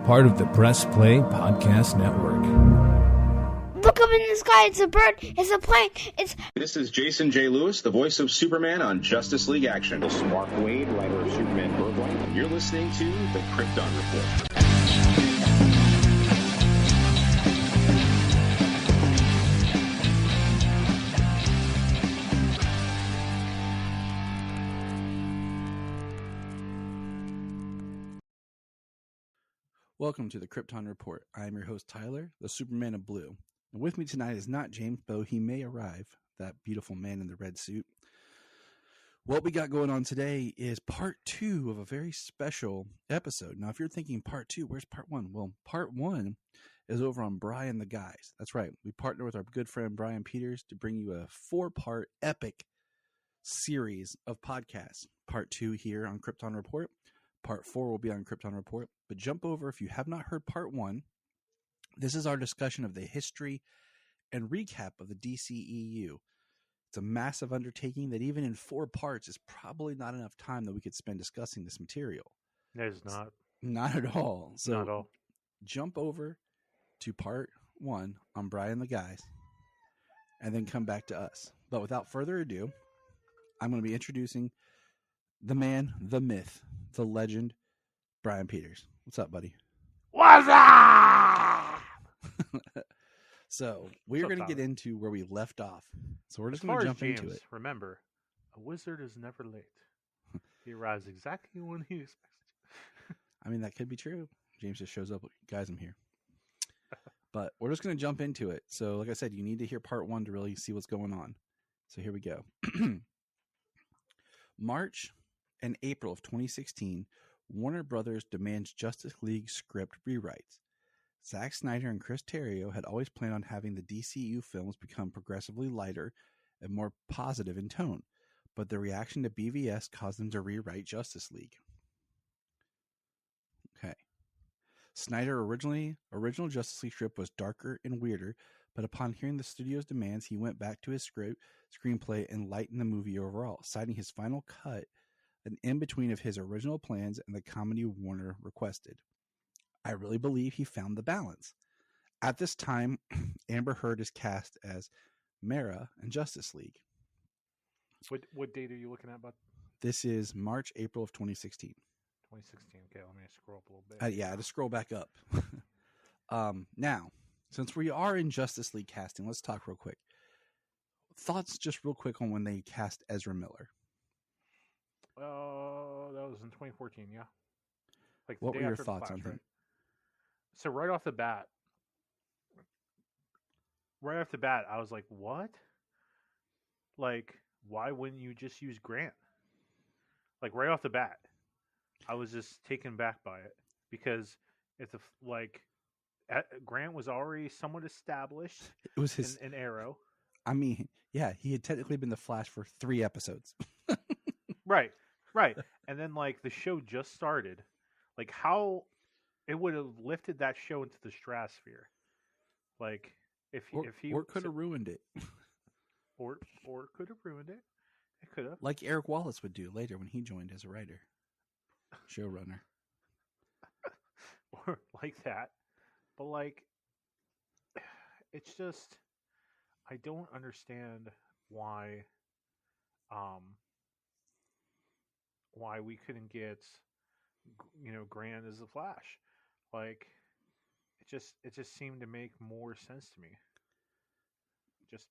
part of the Press Play Podcast Network. Look up in the sky, it's a bird, it's a plane, This is Jason J. Lewis, the voice of Superman on Justice League Action. This is Mark Wade, writer of Superman Bryan. You're listening to the Krypton Report. Welcome to the Krypton Report. I am your host, Tyler, the Superman of Blue. And with me tonight is not James, though he may arrive, that beautiful man in the red suit. What we got going on today is part 2 of a very special episode. Now, if you're thinking part 2, where's part 1? Well, part 1 is over on Bryan the Guys. That's right. We partner with our good friend Bryan Peters to bring you a 4-part epic series of podcasts. Part 2 here on Krypton Report. Part 4 will be on Krypton Report. But jump over if you have not heard part 1. This is our discussion of the history and recap of the DCEU. It's a massive undertaking that even in 4 parts is probably not enough time that we could spend discussing this material. It is not. Not at all. So not at all. Jump over to part 1 on Bryan the Guys and then come back to us. But without further ado, I'm going to be introducing the man, the myth, the legend, Bryan Peters. What's up, buddy? What's up? So we're going to get into where we left off. So we're just going to jump into it. Remember, a wizard is never late. He arrives exactly when he expects to. I mean, that could be true. James just shows up. Guys, I'm here. But we're just going to jump into it. So like I said, you need to hear part 1 to really see what's going on. So here we go. March and April of 2016, Warner Brothers demands Justice League script rewrites. Zack Snyder and Chris Terrio had always planned on having the DCEU films become progressively lighter and more positive in tone, but the reaction to BVS caused them to rewrite Justice League. Okay. Snyder original Justice League script was darker and weirder, but upon hearing the studio's demands, he went back to his screenplay and lightened the movie overall, citing his final cut an in-between of his original plans and the comedy Warner requested. I really believe he found the balance. At this time, Amber Heard is cast as Mara in Justice League. What date are you looking at, bud? This is March, April of 2016. 2016. Okay, let me scroll up a little bit. Yeah, I had to scroll back up. Now, since we are in Justice League casting, let's talk real quick. Thoughts just real quick on when they cast Ezra Miller. That was in 2014, yeah. Like what were your thoughts on him? Right? So right off the bat, I was like, what? Like, why wouldn't you just use Grant? Like, right off the bat, I was just taken back by it. Because if Grant was already somewhat established it was his in Arrow. I mean, yeah, he had technically been the Flash for 3 episodes. Right. And then, like, the show just started. Like, how it would have lifted that show into the stratosphere. Like, if he could have ruined it. Or could have ruined it. It could have. Like Eric Wallace would do later when he joined as a writer. Showrunner. Or like that. But, like, it's just, I don't understand why we couldn't get, Grant as the Flash. Like, it just seemed to make more sense to me. Just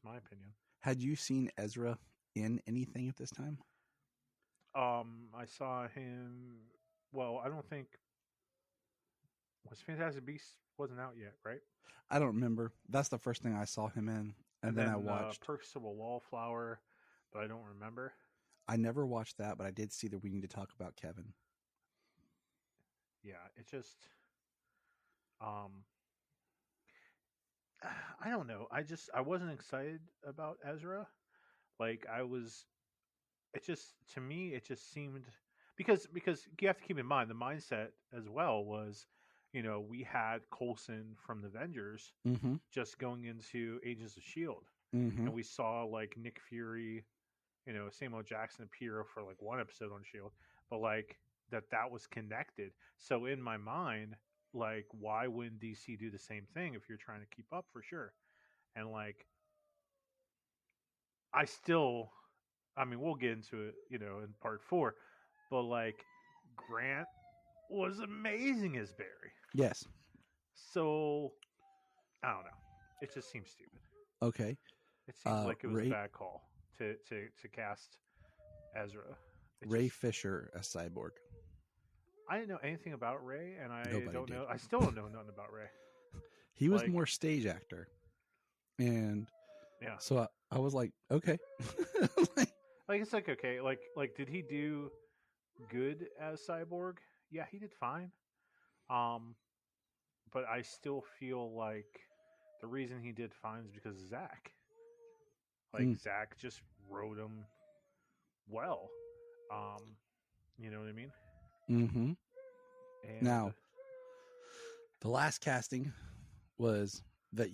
my opinion. Had you seen Ezra in anything at this time? I saw him. Well, I don't think Fantastic Beasts wasn't out yet, right? I don't remember. That's the first thing I saw him in, and then I watched Perks of a Wallflower, but I don't remember. I never watched that, but I did see that We Need to Talk About Kevin. Yeah, it just, I don't know. I wasn't excited about Ezra. Like, to me, it just seemed, because you have to keep in mind, the mindset as well was, we had Coulson from the Avengers just going into Agents of S.H.I.E.L.D. And we saw, like, Nick Fury, Samuel Jackson appear for, like, 1 episode on S.H.I.E.L.D. But, like, that was connected. So in my mind, like, why wouldn't DC do the same thing if you're trying to keep up, for sure? And like, I mean, we'll get into it, in part 4, but like, Grant was amazing as Barry. Yes. So I don't know. It just seems stupid. Okay. It seems like it was Ray, a bad call to cast Ezra. Ray Fisher as Cyborg. I didn't know anything about Ray, and I Nobody don't did. know. I still don't know nothing about Ray. He was Like- more stage actor, and Yeah, so I was like, okay. like it's like okay, like did he do good as Cyborg? Yeah, he did fine. But I still feel like the reason he did fine is because of Zach. Like Zach just wrote him well. You know what I mean? Mm-hmm. And Now, the last casting was that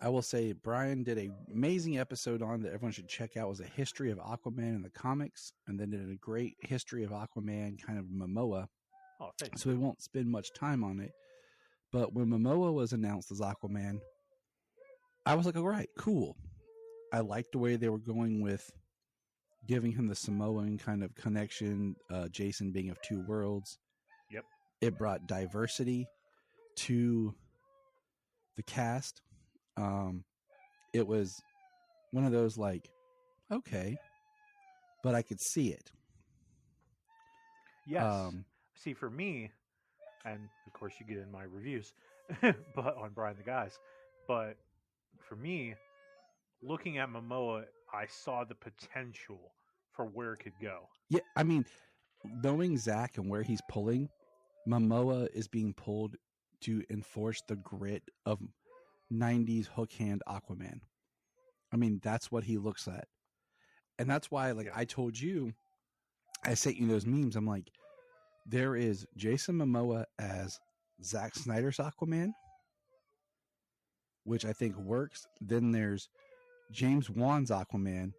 I will say, Bryan did an amazing episode on that everyone should check out. It was a history of Aquaman in the comics, and then did a great history of Aquaman, kind of Momoa. oh, thank you. So we won't spend much time on it. But when Momoa was announced as Aquaman, I was like, all right, cool. I liked the way they were going with giving him the Samoan kind of connection, Jason being of two worlds. Yep. It brought diversity to the cast. It was one of those like, okay, but I could see it. Yes. See, for me, and of course you get in my reviews, but on Bryan the Guys, but for me, looking at Momoa, I saw the potential for where it could go. Yeah, I mean, knowing Zach and where he's pulling, Momoa is being pulled to enforce the grit of 90s hook hand Aquaman. I mean, that's what he looks at. And that's why, like, Yeah. I told you, I sent you those memes. I'm like, there is Jason Momoa as Zack Snyder's Aquaman, which I think works. Then there's James Wan's Aquaman,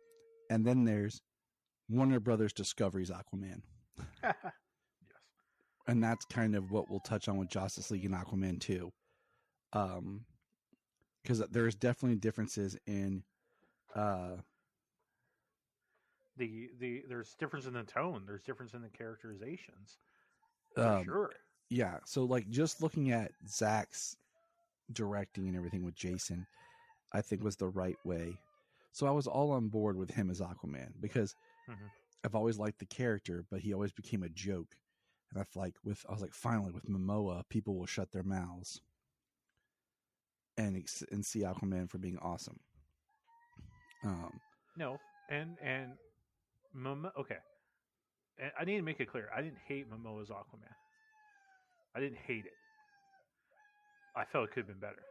and then there's Warner Brothers Discovery's Aquaman. Yes. And that's kind of what we'll touch on with Justice League and Aquaman too. Because there's definitely differences in there's difference in the tone, there's difference in the characterizations. For sure. Yeah, so like just looking at Zach's directing and everything with Jason, I think was the right way. So I was all on board with him as Aquaman because I've always liked the character, but he always became a joke. And I was like, finally with Momoa, people will shut their mouths and see Aquaman for being awesome. No, and Momoa. Okay, and I need to make it clear. I didn't hate Momoa's Aquaman. I didn't hate it. I felt it could have been better.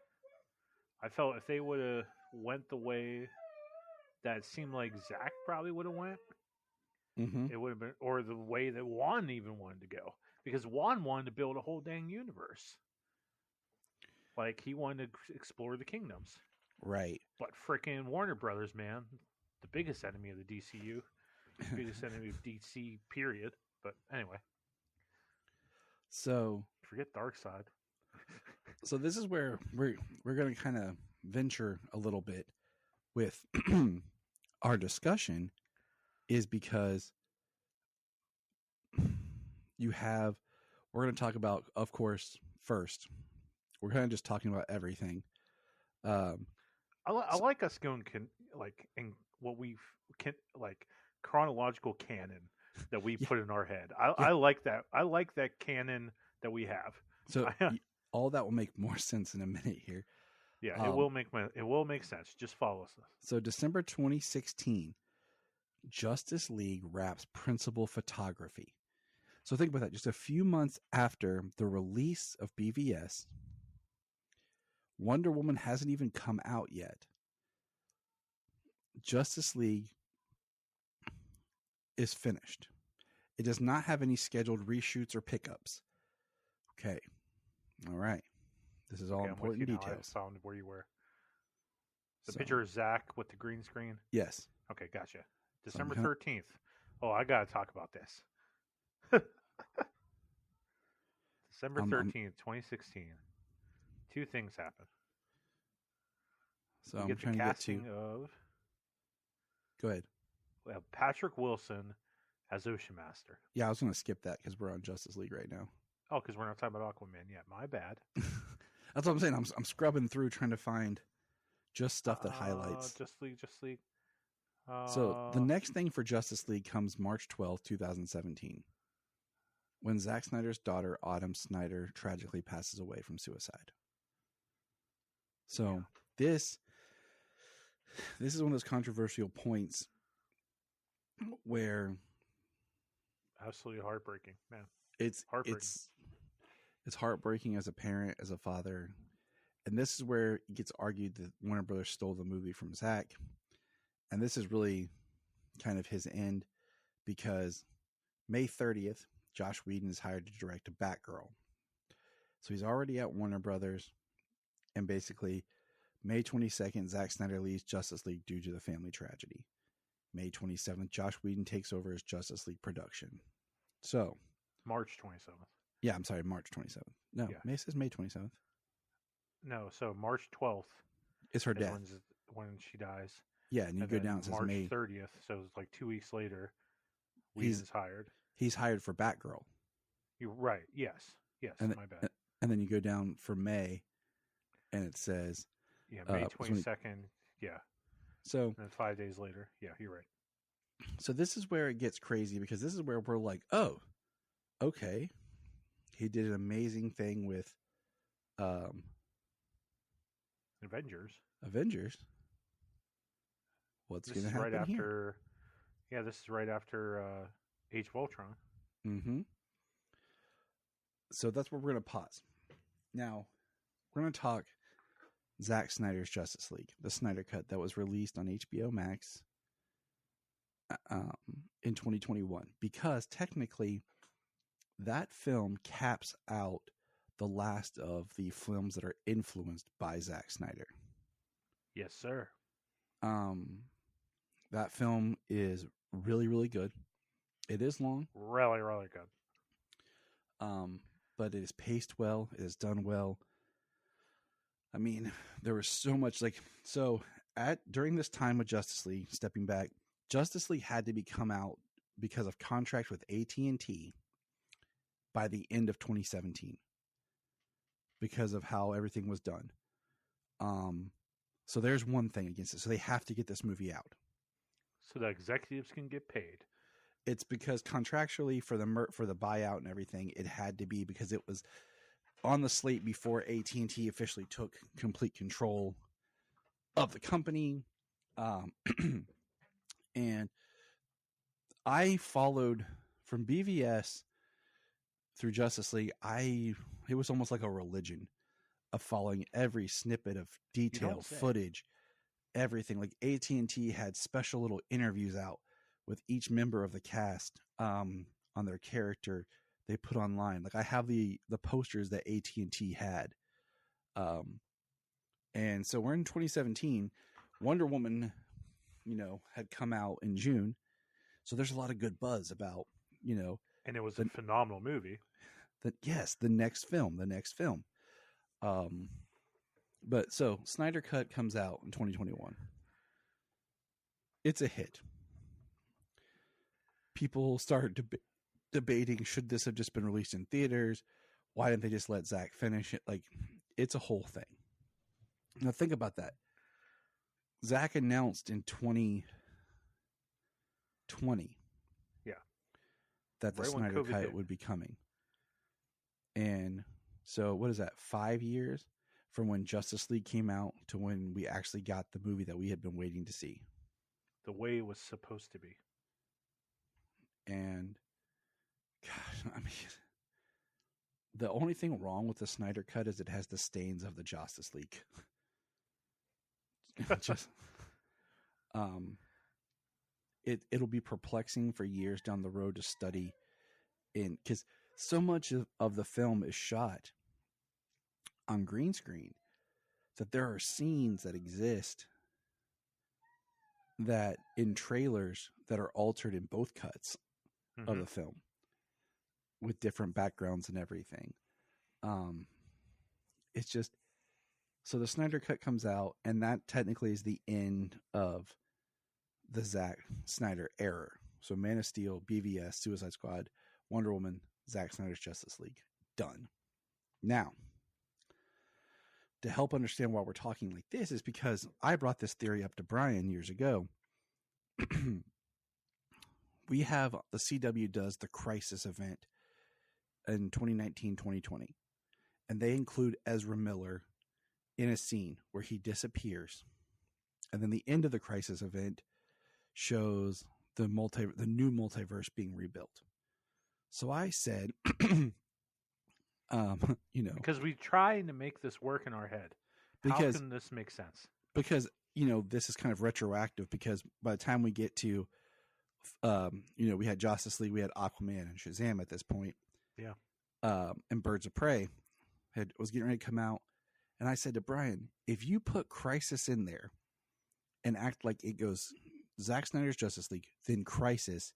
I felt if they would have went the way that it seemed like Zach probably would have went, it would have been, or the way that Juan even wanted to go, because Juan wanted to build a whole dang universe. Like he wanted to explore the kingdoms, right? But frickin' Warner Brothers, man, the biggest enemy of the DCU, biggest enemy of DC, period. But anyway, so forget Darkseid. So this is where we're going to kind of venture a little bit with our discussion, is because we're going to talk about, of course, first, we're kind of just talking about everything. I like us going in what we've chronological canon that we put in our head. I like that. I like that canon that we have. So all that will make more sense in a minute here. Yeah, it will make sense. Just follow us. So December 2016, Justice League wraps principal photography. So think about that. Just a few months after the release of BVS, Wonder Woman hasn't even come out yet. Justice League is finished. It does not have any scheduled reshoots or pickups. Okay. All right. This is all important details. I found where you were. The picture of Zach with the green screen? Yes. Okay, gotcha. December 13th. Oh, I got to talk about this. December 13th, 2016. Two things happen. So We I'm get the trying to get casting to. of Go ahead. we have Patrick Wilson as Ocean Master. Yeah, I was going to skip that because we're on Justice League right now. Oh, because we're not talking about Aquaman yet. My bad. That's what I'm saying. I'm scrubbing through trying to find just stuff that highlights. Justice League. So the next thing for Justice League comes March 12th, 2017, when Zack Snyder's daughter, Autumn Snyder, tragically passes away from suicide. So this is one of those controversial points where absolutely heartbreaking, man. It's heartbreaking as a parent, as a father. And this is where it gets argued that Warner Brothers stole the movie from Zack. And this is really kind of his end, because May 30th, Josh Whedon is hired to direct Batgirl. So he's already at Warner Brothers. And basically, May 22nd, Zack Snyder leaves Justice League due to the family tragedy. May 27th, Josh Whedon takes over as Justice League production. So March 27th. Yeah, I'm sorry, March 27th. No, Yeah. May says May 27th. No, so March 12th It's her is death. when she dies. Yeah, and you And go then down, it says March May. 30th, so it's like 2 weeks later, Whedon's hired. He's hired for Batgirl. You're right. Yes, And my bad. And then you go down for May, and it says... Yeah, May was when 22nd. Yeah. So, And then 5 days later. Yeah, you're right. So this is where it gets crazy, because this is where we're like, oh, okay. He did an amazing thing with Avengers. What's going to happen right here? after. Yeah, this is right after Age of Ultron. Mm-hmm. So that's where we're going to pause. Now, we're going to talk Zack Snyder's Justice League, the Snyder Cut that was released on HBO Max in 2021, because technically that film caps out the last of the films that are influenced by Zack Snyder. Yes, sir. That film is really, really good. It is long. Really, really good. But it is paced well. It is done well. I mean, there was so much during this time of Justice League, stepping back, Justice League had to come out because of contract with AT&T by the end of 2017 because of how everything was done. So there's one thing against it. So they have to get this movie out. So the executives can get paid. It's because contractually for the buyout and everything, it had to be, because it was on the slate before AT&T officially took complete control of the company. And I followed from BVS through Justice League. It was almost like a religion of following every snippet of detail, footage, everything. Like AT&T had special little interviews out with each member of the cast on their character they put online. Like I have the posters that AT&T had. And so we're in 2017. Wonder Woman, had come out in June. So there's a lot of good buzz about, And it was a phenomenal movie. The next film. But so Snyder Cut comes out in 2021. It's a hit. People start debating, should this have just been released in theaters? Why didn't they just let Zack finish it? Like, it's a whole thing. Now think about that. Zack announced in 2020 that the Snyder Cut would be coming. And so what is that, 5 years from when Justice League came out to when we actually got the movie that we had been waiting to see? The way it was supposed to be. And gosh, I mean, the only thing wrong with the Snyder Cut is it has the stains of the Justice League. It'll be perplexing for years down the road to study because so much of the film is shot on green screen that there are scenes that exist that in trailers that are altered in both cuts of the film with different backgrounds and everything. It's just, so the Snyder Cut comes out, and that technically is the end of the Zack Snyder era. So Man of Steel, BVS, Suicide Squad, Wonder Woman, Zack Snyder's Justice League. Done. Now, to help understand why we're talking like this is because I brought this theory up to Bryan years ago. We have the CW does the Crisis event in 2019-2020, and they include Ezra Miller in a scene where he disappears, and then the end of the Crisis event shows the new multiverse being rebuilt. So I said, because we're trying to make this work in our head. How can this make sense? Because this is kind of retroactive, because by the time we get to we had Justice League, we had Aquaman and Shazam at this point. Yeah. And Birds of Prey was getting ready to come out. And I said to Bryan, if you put Crisis in there and act like it goes Zack Snyder's Justice League, then Crisis,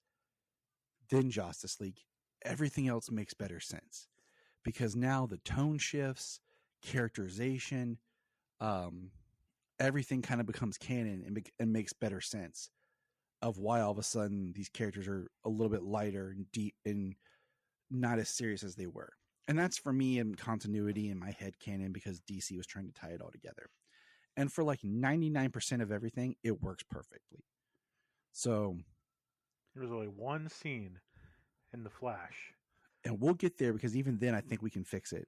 then Justice League, everything else makes better sense. Because now the tone shifts, characterization, everything kind of becomes canon and makes better sense of why all of a sudden these characters are a little bit lighter and deep and not as serious as they were. And that's for me in continuity in my head canon, because DC was trying to tie it all together. And for like 99% of everything, it works perfectly. So there's only one scene in The Flash. And we'll get there, because even then I think we can fix it.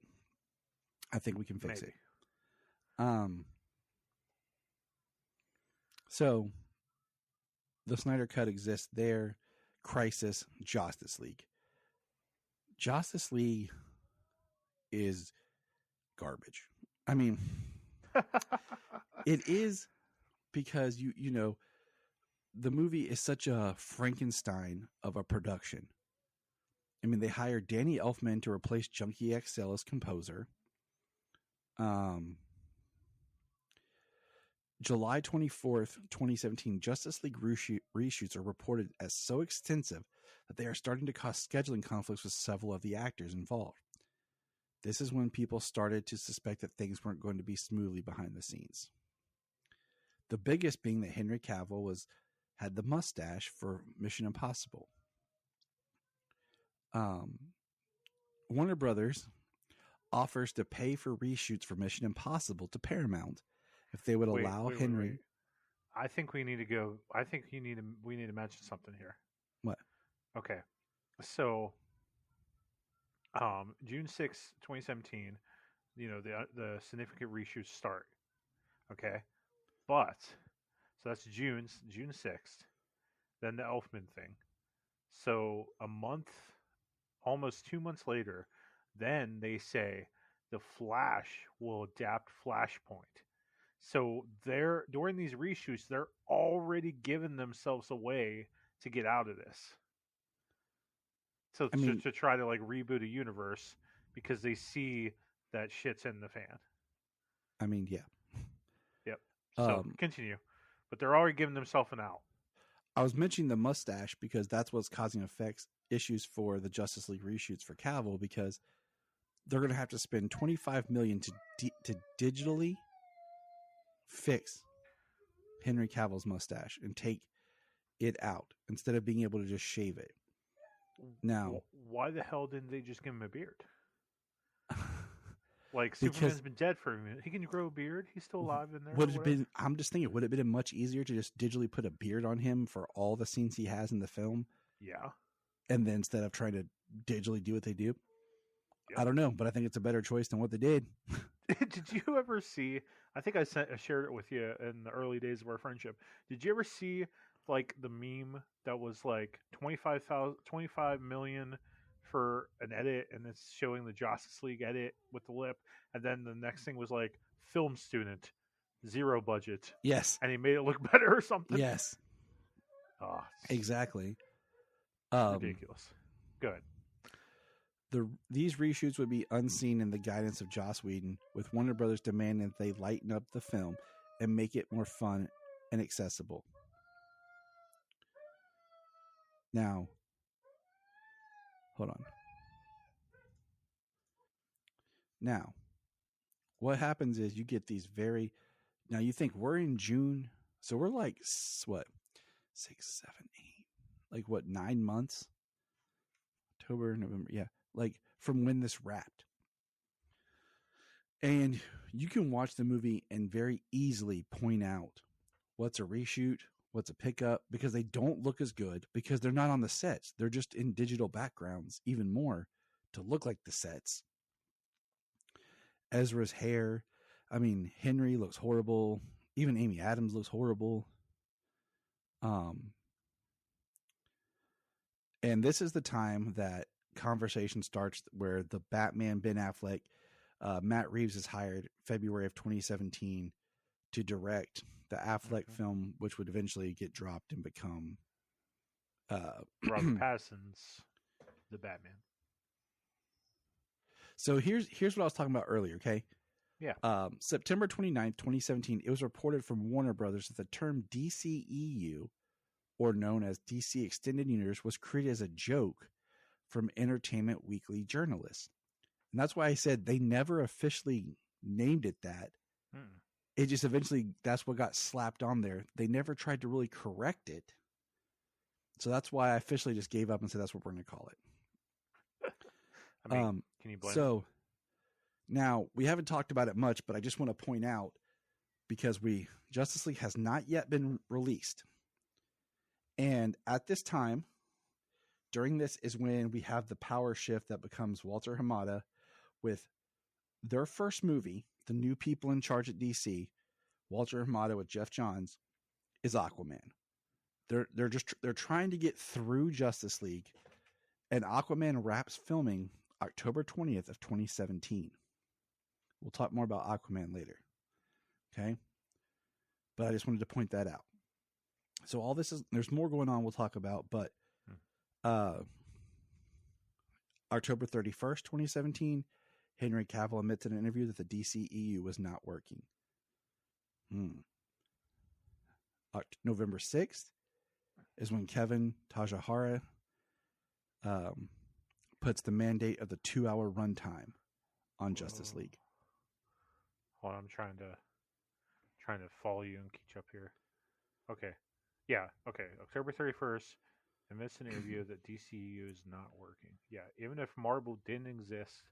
Maybe. So the Snyder Cut exists there. Crisis, Justice League. Justice League is garbage. I mean, it is, because the movie is such a Frankenstein of a production. I mean, they hired Danny Elfman to replace Junkie XL as composer. July 24th, 2017, Justice League reshoots are reported as so extensive that they are starting to cause scheduling conflicts with several of the actors involved. This is when people started to suspect that things weren't going to be smoothly behind the scenes. The biggest being that Henry Cavill had the mustache for Mission Impossible. Warner Brothers offers to pay for reshoots for Mission Impossible to Paramount if they would allow Henry. Wait. I think we need to go. I think we need to mention something here. What? Okay, so June 6th, 2017, the significant reshoots start. Okay, but so that's June 6th. Then the Elfman thing. So a month, almost 2 months later, then they say the Flash will adapt Flashpoint. So during these reshoots, they're already giving themselves a way to get out of this. So to try to like reboot a universe, because they see that shit's in the fan. I mean, yeah. Yep. So continue. But they're already giving themselves an out. I was mentioning the mustache because that's what's causing issues for the Justice League reshoots for Cavill, because they're going to have to spend $25 million to digitally fix Henry Cavill's mustache and take it out instead of being able to just shave it. Now, why the hell didn't they just give him a beard? Like, Superman's been dead for a minute. He can grow a beard. He's still alive in there. I'm just thinking, would it have been much easier to just digitally put a beard on him for all the scenes he has in the film? Yeah. And then instead of trying to digitally do what they do? Yep. I don't know, but I think it's a better choice than what they did. Did you ever see, I think I shared it with you in the early days of our friendship. Did you ever see like the meme that was like 25 million for an edit, and it's showing the Justice League edit with the lip, and then the next thing was like film student, 0 budget. Yes. And he made it look better or something. Yes. Oh, exactly. Ridiculous. Good. These reshoots would be unseen in the guidance of Joss Whedon, with Warner Brothers demanding that they lighten up the film and make it more fun and accessible. Now, hold on. Now, what happens is you get these now you think we're in June, so we're like, what, 6, 7, 8, like what, 9 months? October, November, yeah, like from when this wrapped. And you can watch the movie and very easily point out what's a reshoot, what's a pickup, because they don't look as good because they're not on the sets. They're just in digital backgrounds, even more to look like the sets. Ezra's hair, I mean, Henry looks horrible. Even Amy Adams looks horrible. And this is the time that conversation starts where the Batman, Ben Affleck, Matt Reeves is hired February of 2017 to direct the Affleck film, which would eventually get dropped and become Robert Pattinson's The Batman. So here's what I was talking about earlier, okay? Yeah. September 29th, 2017, it was reported from Warner Brothers that the term DCEU, or known as DC Extended Universe, was created as a joke from Entertainment Weekly journalists. And that's why I said they never officially named it that. It just eventually, that's what got slapped on there. They never tried to really correct it. So that's why I officially just gave up and said that's what we're going to call it. I mean, can you blame So now we haven't talked about it much, but I just want to point out, because Justice League has not yet been released. And at this time, during this is when we have the power shift that becomes Walter Hamada with their first movie, the new people in charge at DC, Walter Hamada with Jeff Johns, is Aquaman. They're trying to get through Justice League, and Aquaman wraps filming October 20th of 2017. We'll talk more about Aquaman later. Okay? But I just wanted to point that out. So all this there's more going on we'll talk about, but October 31st, 2017, Henry Cavill admits in an interview that the DCEU was not working. November 6th is when Kevin Tajahara puts the mandate of the 2-hour runtime on Justice League. Hold on, I'm trying to follow you and catch up here. Okay. Yeah, okay. October 31st, admits in an interview that DCEU is not working. Yeah, even if Marvel didn't exist,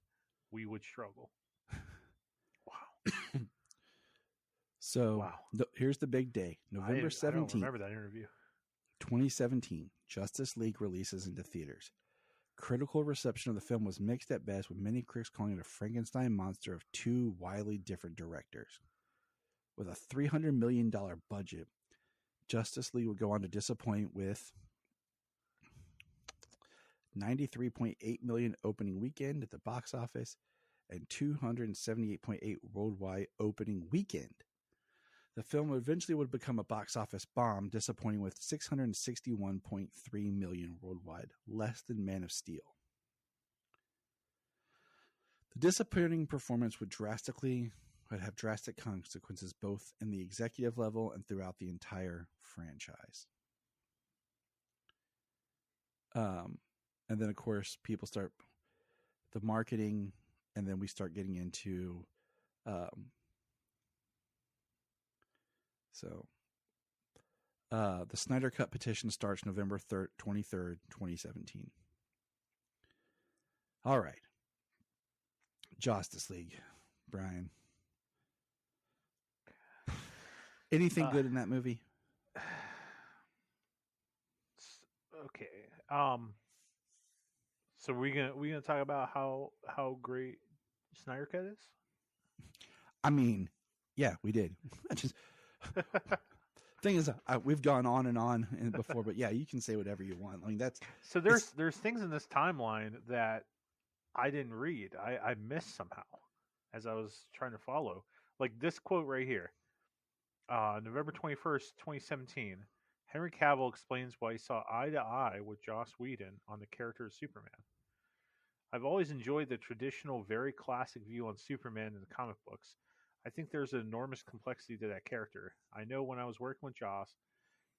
we would struggle. Wow. So wow. Here's the big day. November 17th. I don't remember that interview. 2017, Justice League releases into theaters. Critical reception of the film was mixed at best, with many critics calling it a Frankenstein monster of two wildly different directors. With a $300 million budget, Justice League would go on to disappoint with $93.8 million opening weekend at the box office and $278.8 worldwide opening weekend. The film eventually would become a box office bomb, disappointing with $661.3 million worldwide, less than Man of Steel. The disappointing performance would have drastic consequences both in the executive level and throughout the entire franchise. And then, of course, people start the marketing, and then we start getting into the Snyder Cut petition starts November 23rd, 2017. All right. Justice League, Brian. Anything good in that movie? Okay. So we gonna talk about how great Snyder Cut is? I mean, yeah, we did. Thing is, we've gone on and on before, but yeah, you can say whatever you want. I mean, that's so there's things in this timeline that I didn't read. I missed somehow as I was trying to follow. Like this quote right here. November 21st, 2017. Henry Cavill explains why he saw eye to eye with Joss Whedon on the character of Superman. I've always enjoyed the traditional, very classic view on Superman in the comic books. I think there's an enormous complexity to that character. I know when I was working with Joss,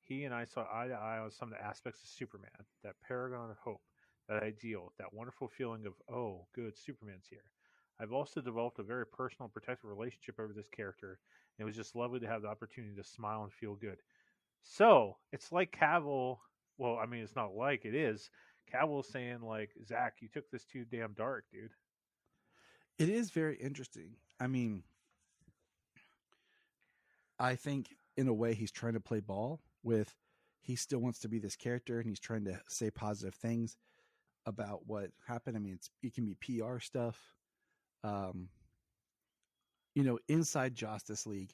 he and I saw eye to eye on some of the aspects of Superman, that paragon of hope, that ideal, that wonderful feeling of, oh, good, Superman's here. I've also developed a very personal, protective relationship over this character. And it was just lovely to have the opportunity to smile and feel good. So it's like Cavill. Well, I mean, it's not like it is. Cavill saying like, Zach, you took this too damn dark, dude. It is very interesting. I mean, I think in a way he's trying to play ball with. He still wants to be this character, and he's trying to say positive things about what happened. I mean, it can be PR stuff. Inside Justice League,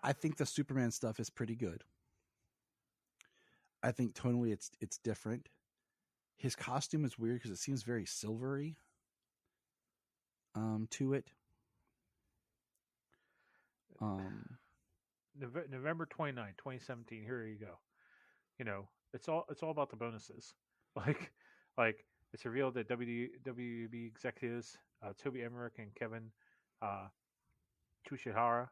I think the Superman stuff is pretty good. I think tonally it's different. His costume is weird because it seems very silvery to it. November 29, 2017. Here you go. It's all about the bonuses. Like it's revealed that WB executives Toby Emmerich and Kevin Tushihara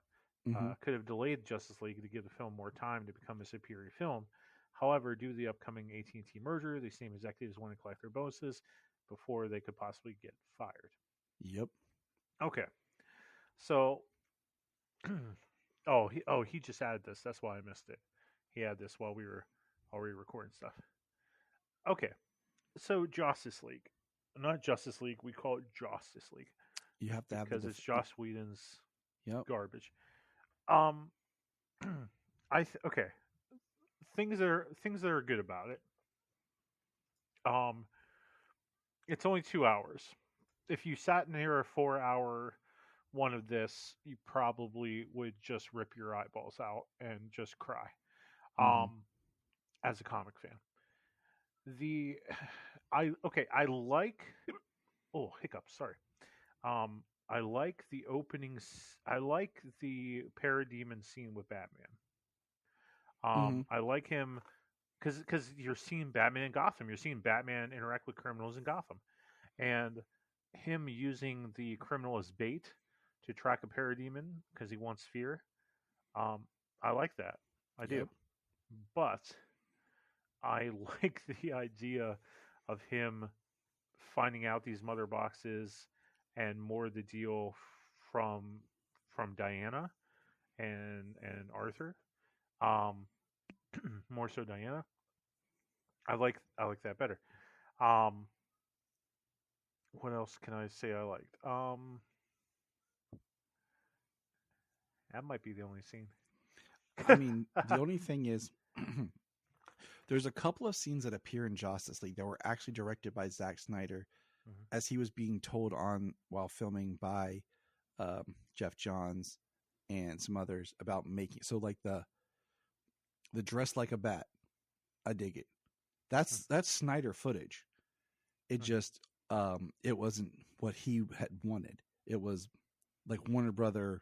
could have delayed Justice League to give the film more time to become a superior film. However, due to the upcoming AT&T merger, these same executives want to collect their bonuses before they could possibly get fired. Yep. Okay. So, he just added this. That's why I missed it. He had this while we were already recording stuff. Okay. So Justice League, not Justice League. We call it Justice League. You have to have because it's Joss Whedon's garbage. Okay. Things that are good about it. It's only 2 hours. If you sat near a 4-hour one of this, you probably would just rip your eyeballs out and just cry. As a comic fan, I like. Oh, hiccups. Sorry. I like the openings. I like the parademon scene with Batman. I like him because you're seeing Batman in Gotham. You're seeing Batman interact with criminals in Gotham, and him using the criminal as bait to track a parademon because he wants fear. I like that. I do. But I like the idea of him finding out these mother boxes and more the deal from Diana and Arthur. More so Diana. I like that better. What else can I say I liked? That might be the only scene. I mean, the only thing is there's a couple of scenes that appear in Justice League that were actually directed by Zack Snyder as he was being told on while filming by Jeff Johns and some others about making. So like the dress like a bat, I dig it. That's Snyder footage. It just it wasn't what he had wanted. It was like Warner Brothers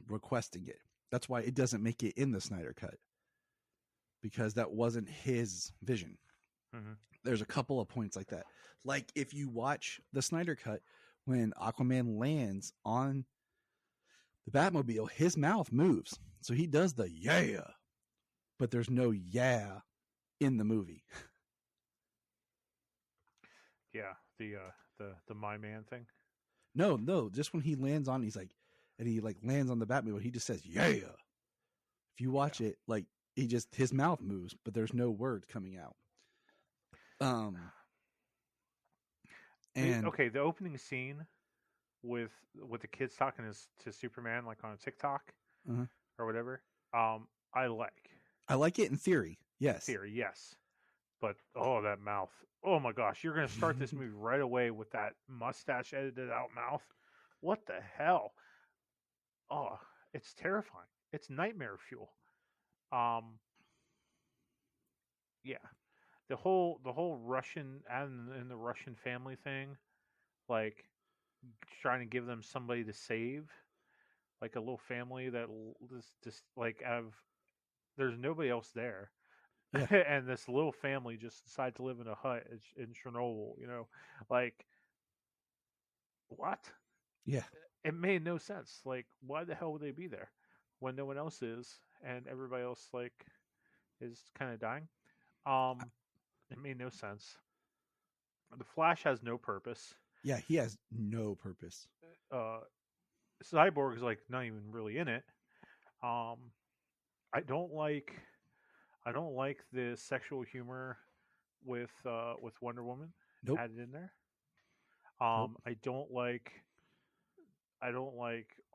requesting it. That's why it doesn't make it in the Snyder cut, because that wasn't his vision. There's a couple of points like that. Like if you watch the Snyder cut, when Aquaman lands on the Batmobile, his mouth moves. So he does the yeah, but there's no yeah in the movie. Yeah, the My Man thing. No, just when he lands on, he lands on the Batmobile, he just says yeah. If you watch it, like his mouth moves, but there's no word coming out. And okay, the opening scene with the kids talking to Superman, like on a TikTok or whatever. I like it in theory. Yes. Theory, yes. But that mouth. Oh my gosh, you're gonna start this movie right away with that mustache edited out mouth. What the hell? Oh, it's terrifying. It's nightmare fuel. Yeah. The whole Russian and the Russian family thing, like trying to give them somebody to save, like a little family that just like there's nobody else there, and this little family just decide to live in a hut in Chernobyl. Like what? Yeah, it made no sense. Like why the hell would they be there when no one else is and everybody else like is kind of dying? It made no sense. The Flash has no purpose. Yeah, he has no purpose. Cyborg is like not even really in it. I don't like the sexual humor with Wonder Woman Nope. added in there. Nope. I don't like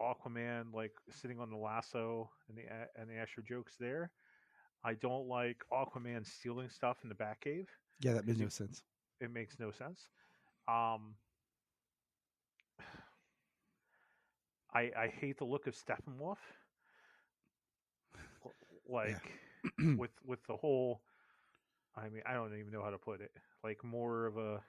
Aquaman like sitting on the lasso and the extra jokes there. I don't like Aquaman stealing stuff in the Batcave. Yeah, that makes 'Cause no sense. It makes no sense. Um, I hate the look of Steppenwolf. Like Yeah. with the whole. I mean, I don't even know how to put it. Like more of a.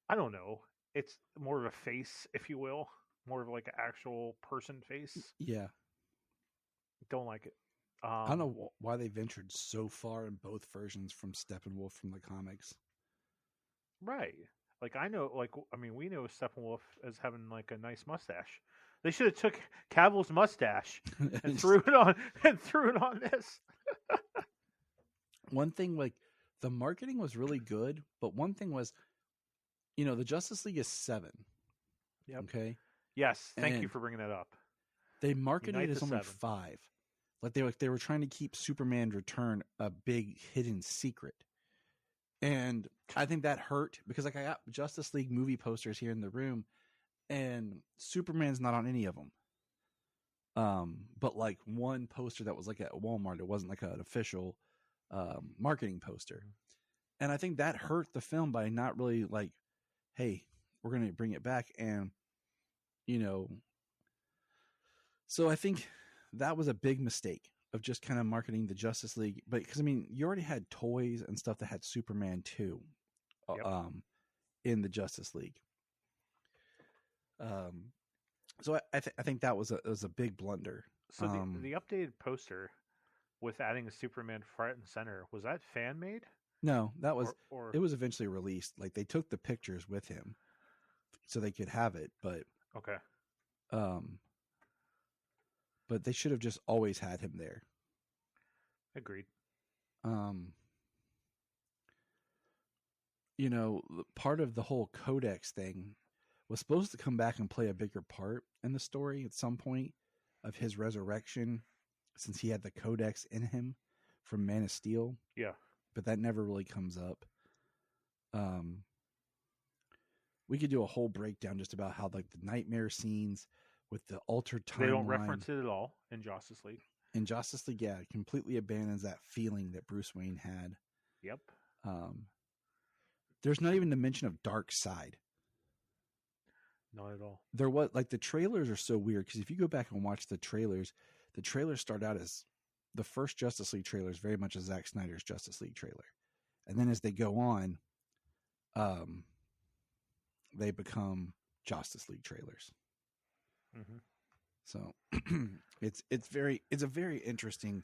I don't know. It's more of a face, if you will, more of like an actual person face. Yeah. Don't like it. I don't know why they ventured so far in both versions from Steppenwolf from the comics. Right. Like I know, like I mean, we know Steppenwolf as having like a nice mustache. They should have took Cavill's mustache and threw it on this. One thing, like the marketing was really good, but one thing was, the Justice League is 7. Yep. Okay. Yes. Thank you And for bringing that up. they marketed Unite it as the only 7. 5. Like they were trying to keep Superman's return a big hidden secret. And I think that hurt because like I got Justice League movie posters here in the room and Superman's not on any of them. But like one poster that was like at Walmart, it wasn't like an official marketing poster. And I think that hurt the film by not really like, hey, we're going to bring it back. And, so I think that was a big mistake of just kind of marketing the Justice League. But because, I mean, you already had toys and stuff that had Superman 2 in the Justice League. So I think that was a big blunder. So the updated poster with adding a Superman front and center, was that fan made? No, that was or it was eventually released. Like they took the pictures with him so they could have it, but okay. But they should have just always had him there. Agreed. Part of the whole Codex thing was supposed to come back and play a bigger part in the story at some point of his resurrection, since he had the Codex in him from Man of Steel. Yeah. But that never really comes up. We could do a whole breakdown just about how like the nightmare scenes with the altered timeline. They don't reference it at all in Justice League. In Justice League, yeah, it completely abandons that feeling that Bruce Wayne had. Yep. There's not even a mention of Dark Side. Not at all. There was like the trailers are so weird because if you go back and watch the trailers start out as the first Justice League trailer is very much a Zack Snyder's Justice League trailer, and then as they go on, they become Justice League trailers. Mm-hmm. So it's a very interesting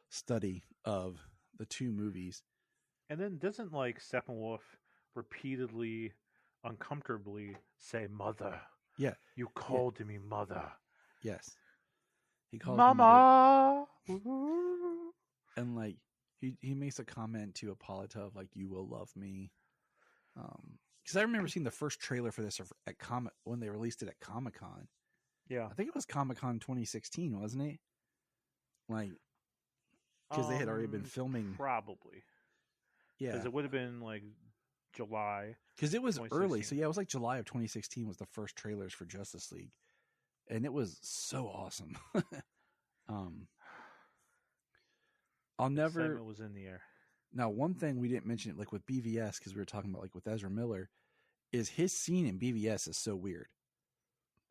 study of the two movies. And then doesn't like Steppenwolf repeatedly, uncomfortably say "mother"? Yeah, you called me mother. Yes, he calls Mama. And like he makes a comment to Hippolyta of like, "You will love me." Because I remember seeing the first trailer for this at when they released it at Comic-Con. Yeah, I think it was Comic-Con 2016, wasn't it? Like, because they had already been filming. Probably. Yeah, because it would have been like July. Because it was early, so yeah, it was like July of 2016 was the first trailers for Justice League, and it was so awesome. I'll never. Excitement was in the air. Now, one thing we didn't mention, like with BVS, because we were talking about like with Ezra Miller, is his scene in BVS is so weird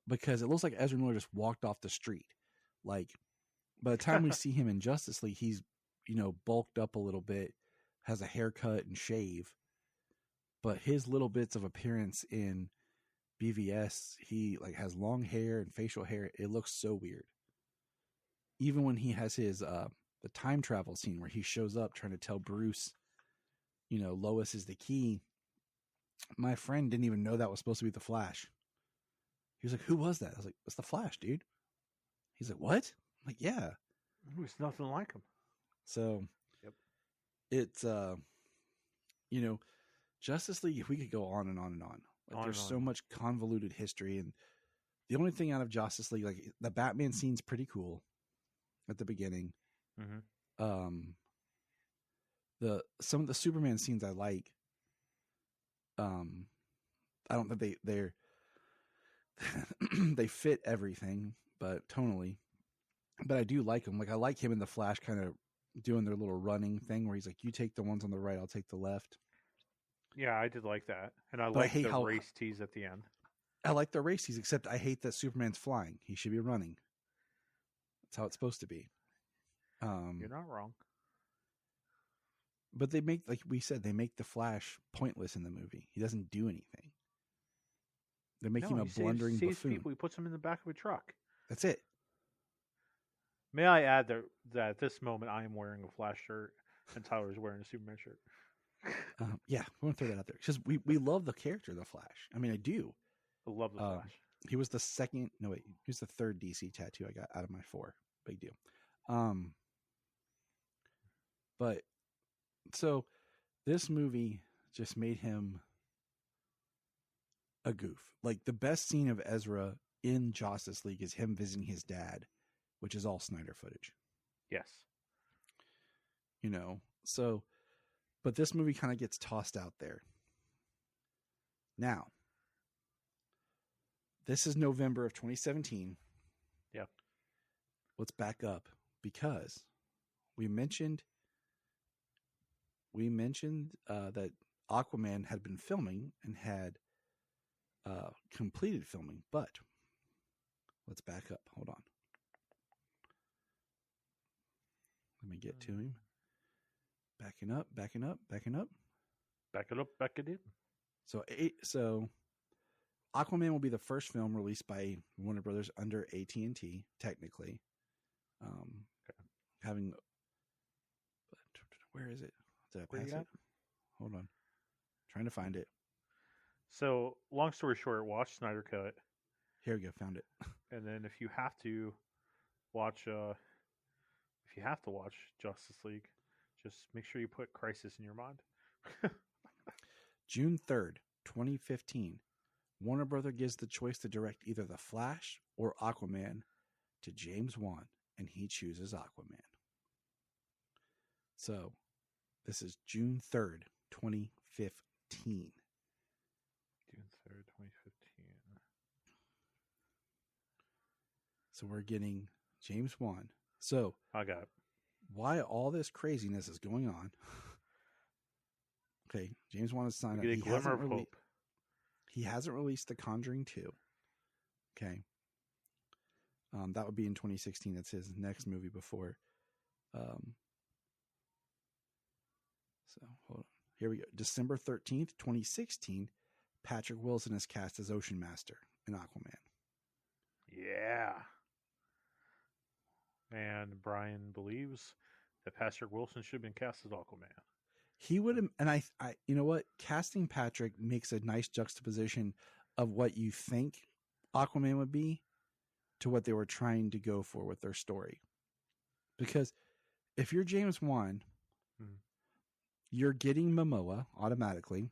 because it looks like Ezra Miller just walked off the street. Like by the time we see him in Justice League, he's bulked up a little bit, has a haircut and shave. But his little bits of appearance in BVS, he like has long hair and facial hair. It looks so weird. Even when he has his the time travel scene where he shows up trying to tell Bruce, Lois is the key. My friend didn't even know that was supposed to be the Flash. He was like, "Who was that?" I was like, "It's the Flash, dude." He's like, "What?" I'm like, "Yeah." There's nothing like him. So, yep. It's Justice League. We could go on and on and on. Like, On there's and so on. much convoluted history, and the only thing out of Justice League, like the Batman scene's pretty cool at the beginning. Mm-hmm. Some of the Superman scenes I like. I don't think they're they fit everything, but tonally. But I do like him. Like, I like him in the Flash kind of doing their little running thing where he's like, "You take the ones on the right, I'll take the left." Yeah, I did like that, and I But I like hate the how race tease at the end. I like the races, except I hate that Superman's flying. He should be running. That's how it's supposed to be. You're not wrong. But they make, like we said, they make the Flash pointless in the movie. He doesn't do anything. They make him a he blundering saves buffoon. people. He puts them in the back of a truck. That's it. May I add that at this moment I am wearing a Flash shirt and Tyler's wearing a Superman shirt. Yeah, we want to throw that out there because we love the character of the Flash. I mean, I do. I love the Flash. He was the second. No, wait. He was the third DC tattoo I got out of my 4. Big deal. But so this movie just made him a goof. Like, the best scene of Ezra in Justice League is him visiting his dad, which is all Snyder footage. Yes. You know, so, but this movie kind of gets tossed out there. Now, this is November of 2017. Yep. Let's back up because we mentioned that Aquaman had been filming and had completed filming, but let's back up. Hold on. Let me get to him. Backing up. Back it up. Back it in. So Aquaman will be the first film released by Warner Brothers under AT&T, technically. Having, where is it? Did I pass it? Hold on. Trying to find it. So, long story short, watch Snyder Cut. Here we go. Found it. And then if you have to watch Justice League, just make sure you put Crisis in your mind. June 3rd, 2015. Warner Brothers gives the choice to direct either The Flash or Aquaman to James Wan, and he chooses Aquaman. So, this is June 3rd, 2015. June 3rd, 2015. So, we're getting James Wan. So, I got it. Why all this craziness is going on? Okay, James Wan has signed up. Get a glimmer of hope. He hasn't released The Conjuring 2. Okay. That would be in 2016. That's his next movie before. So, hold on. Here we go. December 13th, 2016, Patrick Wilson is cast as Ocean Master in Aquaman. Yeah. And Bryan believes that Patrick Wilson should have been cast as Aquaman. He would have, and I, you know what? Casting Patrick makes a nice juxtaposition of what you think Aquaman would be to what they were trying to go for with their story. Because if you're James Wan, you're getting Momoa automatically.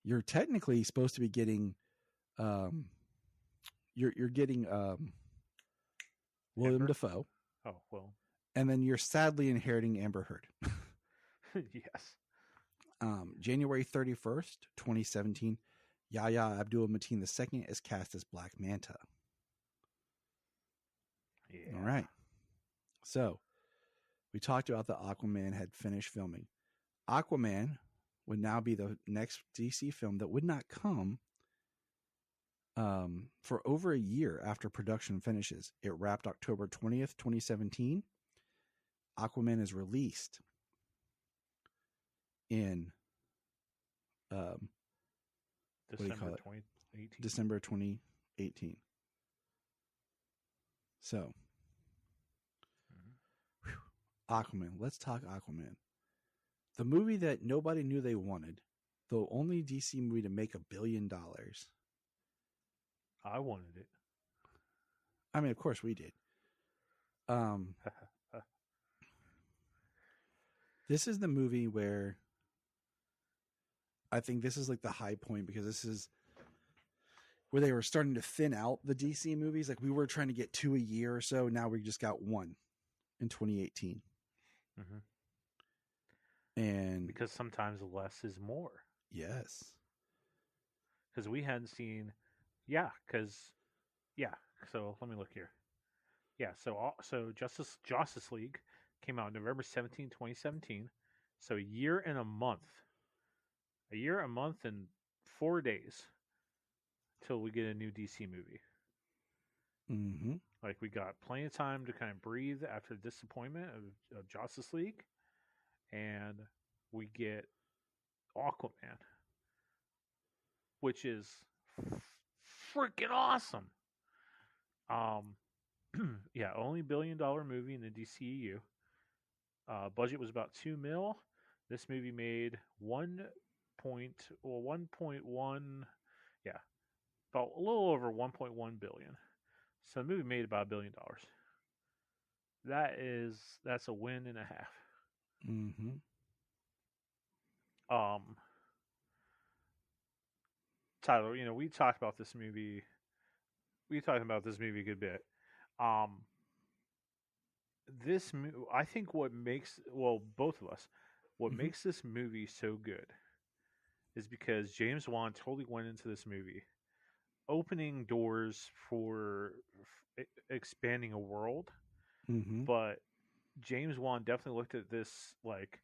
You're technically supposed to be getting, you're getting William Dafoe. Oh, well. And then you're sadly inheriting Amber Heard. Yes. January 31st, 2017, Yahya Abdul-Mateen II is cast as Black Manta. Yeah. All right. So, we talked about the Aquaman had finished filming. Aquaman would now be the next DC film that would not come for over a year after production finishes. It wrapped October 20th, 2017. Aquaman is released in December 2018. December 2018. So, Aquaman. Let's talk Aquaman. The movie that nobody knew they wanted. The only DC movie to make $1 billion. I wanted it. I mean, of course we did. This is the movie where I think this is like the high point because this is where they were starting to thin out the DC movies. Like we were trying to get 2 a year or so. Now we just got 1 in 2018. Mm-hmm. And because sometimes less is more. yes, Because we hadn't seen, So let me look here. Yeah, so Justice League came out November 17, 2017. So a year and a month and 4 days till we get a new DC movie. mm-hmm. Like we got plenty of time to kind of breathe after the disappointment of Justice League, and we get Aquaman, which is freaking awesome. Yeah, only $1 billion movie in the DCEU. Budget was about $2 million. This movie made 1.1, yeah, about a little over 1.1 billion. So the movie made about $1 billion. That's a win and a half. Mm-hmm. Tyler, we talked about this movie. We talked about this movie a good bit. I think both of us, what Mm-hmm. makes this movie so good is because James Wan totally went into this movie opening doors for expanding a world, Mm-hmm. but James Wan definitely looked at this like,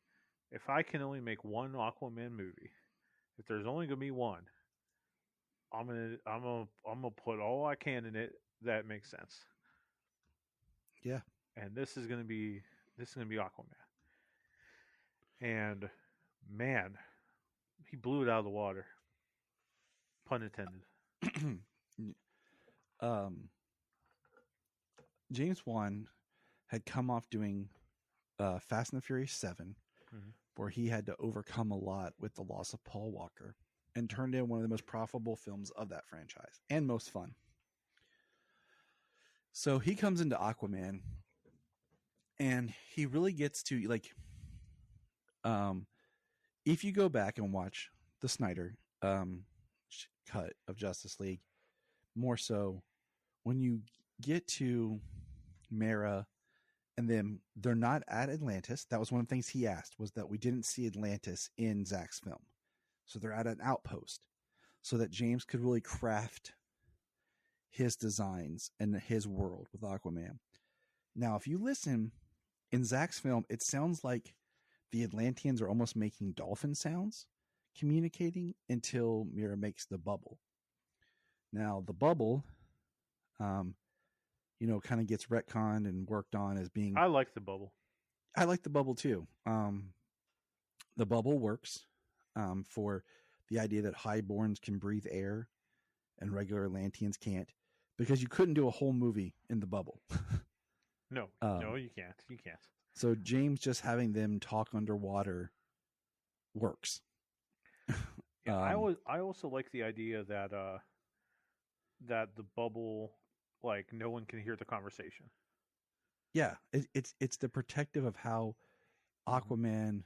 if I can only make one Aquaman movie, if there's only gonna be one, I'm gonna put all I can in it that makes sense. Yeah. And this is gonna be Aquaman. And man, he blew it out of the water. Pun intended. James Wan had come off doing Fast and the Furious 7, Mm-hmm. where he had to overcome a lot with the loss of Paul Walker, and turned in one of the most profitable films of that franchise and most fun. So he comes into Aquaman, and he really gets to if you go back and watch the Snyder cut of Justice League, more so when you get to Mara, and then they're not at Atlantis. That was one of the things he asked, was that we didn't see Atlantis in Zach's film. So they're at an outpost so that James could really craft his designs and his world with Aquaman. Now, if you listen in Zach's film, it sounds like the Atlanteans are almost making dolphin sounds, communicating, until Mira makes the bubble. Now, the bubble, kind of gets retconned and worked on as being. I like the bubble. I like the bubble too. The bubble works for the idea that highborns can breathe air and regular Atlanteans can't, because you couldn't do a whole movie in the bubble. No, you can't. You can't. So James just having them talk underwater works. Yeah, I also like the idea that the bubble, like, no one can hear the conversation. Yeah, it's the protective of how Aquaman,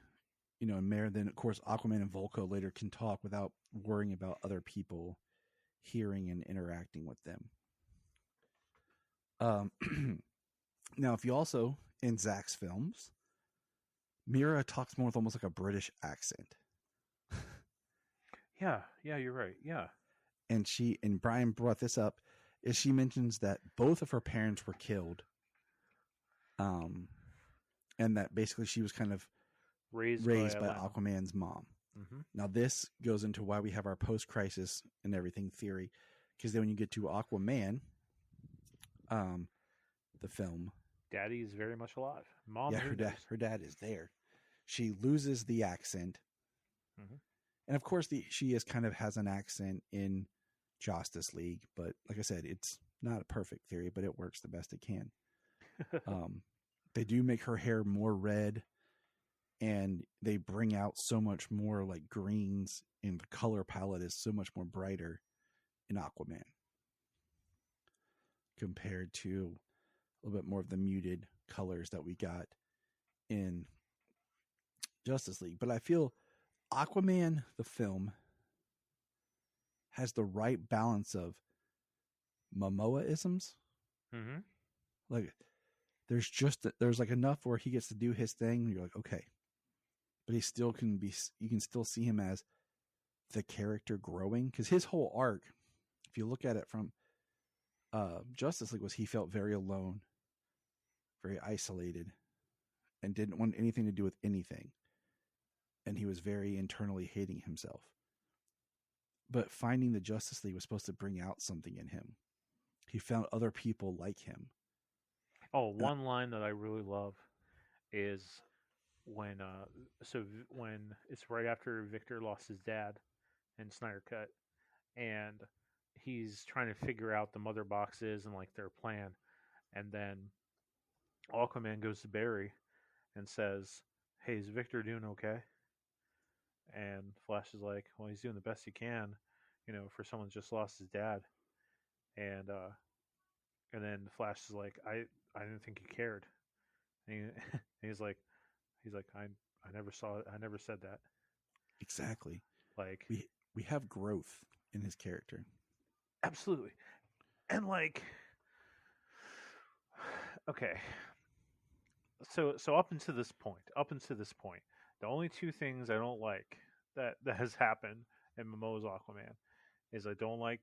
and Mare, then of course Aquaman and Volko later can talk without worrying about other people hearing and interacting with them. Now, if you also, in Zach's films, Mira talks more with almost like a British accent. Yeah, you're right. Yeah. And Bryan brought this up, is she mentions that both of her parents were killed. And that basically she was kind of raised by Aquaman's mom. Mm-hmm. Now, this goes into why we have our post-crisis and everything theory, because then when you get to Aquaman, the film, Daddy is very much alive. Mom, yeah, her dad is there. She loses the accent, and of course, she has an accent in Justice League. But like I said, it's not a perfect theory, but it works the best it can. They do make her hair more red, and they bring out so much more like greens, and the color palette is so much more brighter in Aquaman compared to a little bit more of the muted colors that we got in Justice League. But I feel Aquaman, the film, has the right balance of Momoa-isms. Mm-hmm. Like, there's like enough where he gets to do his thing, and you're like, okay. But he still you can still see him as the character growing, because his whole arc, if you look at it from Justice League, was he felt very alone, very isolated, and didn't want anything to do with anything. And he was very internally hating himself. But finding the Justice League was supposed to bring out something in him. He found other people like him. Oh, one line that I really love is when when it's right after Victor lost his dad in Snyder Cut, and he's trying to figure out the mother boxes and like their plan, and then Aquaman goes to Barry and says, "Hey, is Victor doing okay?" And Flash is like, "Well, he's doing the best he can, for someone just lost his dad." And then Flash is like, "I didn't think he cared." And he's like, I never saw it. I never said that. Exactly. Like, we have growth in his character. Absolutely. And like, okay. So up until this point, the only two things I don't like that has happened in Momoa's Aquaman is I don't like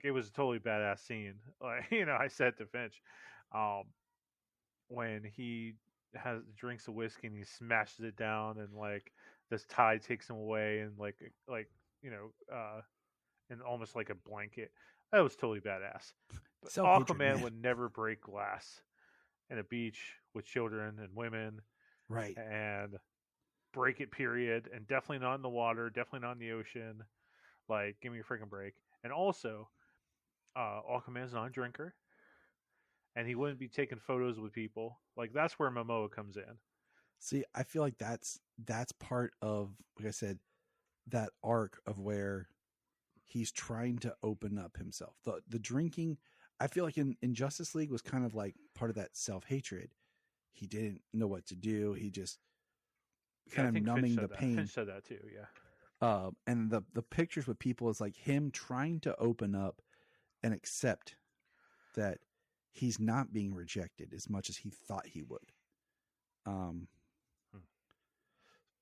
it was a totally badass scene. Like, I said to Finch, when he drinks a whiskey and he smashes it down, and like this tide takes him away, and and almost like a blanket. That was totally badass. But Self-hatred, Aquaman man. would never break glass in a beach with children and women, Right. and break it, period. And definitely not in the water, definitely not in the ocean. Like, give me a freaking break. And also, Aquaman's not a drinker, and he wouldn't be taking photos with people. Like, that's where Momoa comes in. See, I feel like that's part of, like I said, that arc of where he's trying to open up himself. The drinking, I feel like in Justice League was kind of like part of that self-hatred. He didn't know what to do. He just kind of numbing the pain. Finch said that too, yeah. And the pictures with people is like him trying to open up and accept that he's not being rejected as much as he thought he would.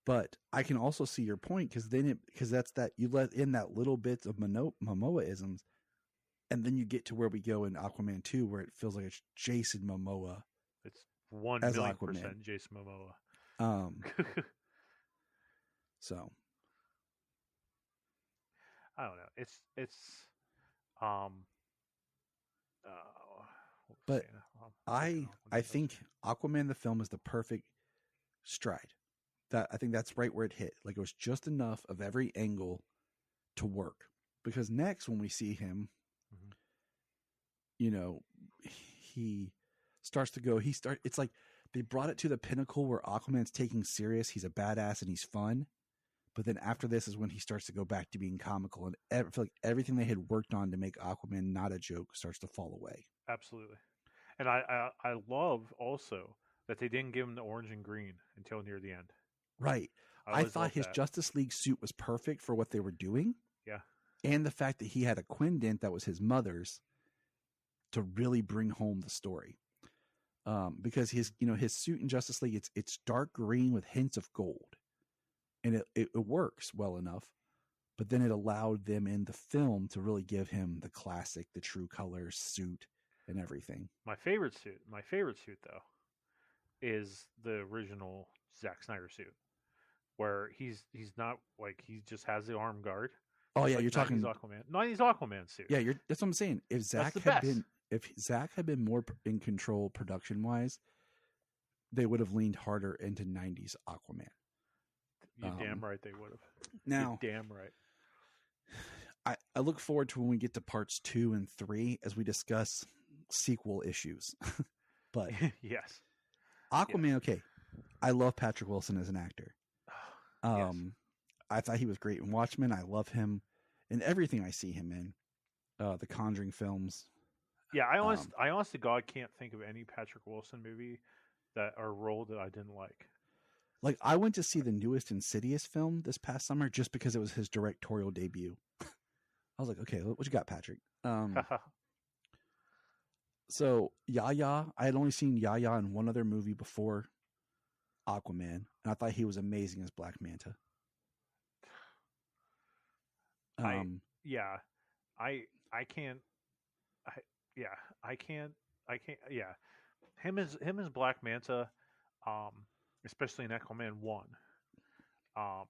But I can also see your point, because that's that you let in that little bit of Momoa-isms, and then you get to where we go in Aquaman 2, where it feels like it's Jason Momoa. It's 1,000,000% Jason Momoa. So I don't know. But I think Aquaman the film is the perfect stride. I think that's right where it hit. Like, it was just enough of every angle to work. Because next, when we see him, he starts to go. It's like they brought it to the pinnacle where Aquaman's taking serious. He's a badass and he's fun. But then after this is when he starts to go back to being comical, and I feel like everything they had worked on to make Aquaman not a joke starts to fall away. Absolutely. And I love also that they didn't give him the orange and green until near the end. Right. I thought his Justice League suit was perfect for what they were doing. Yeah. And the fact that he had a quindent that was his mother's to really bring home the story. Because his suit in Justice League, it's dark green with hints of gold. And it works well enough. But then it allowed them in the film to really give him the classic, the true colors, suit, and everything. My favorite suit though, is the original Zack Snyder suit, where he's not like, he just has the arm guard. Oh yeah, like you're talking Aquaman. 90s Aquaman suit. Yeah, that's what I'm saying. If Zack had been more in control production wise, they would have leaned harder into 90s Aquaman. You're damn right they would have. Now, you're damn right. I look forward to when we get to parts 2 and 3 as we discuss sequel issues. But yes, Aquaman, yes. Okay. I love Patrick Wilson as an actor. Yes. I thought he was great in Watchmen. I love him in everything I see him in. The Conjuring films. Yeah, I honest to God can't think of any Patrick Wilson movie or role that I didn't like. Like, I went to see the newest Insidious film this past summer just because it was his directorial debut. I was like, okay, what you got, Patrick? So Yaya, I had only seen Yaya in one other movie before Aquaman, and I thought he was amazing as Black Manta. I yeah, I can't. I yeah, I can't. I can't. Yeah, him as Black Manta, um, especially in Aquaman 1, um,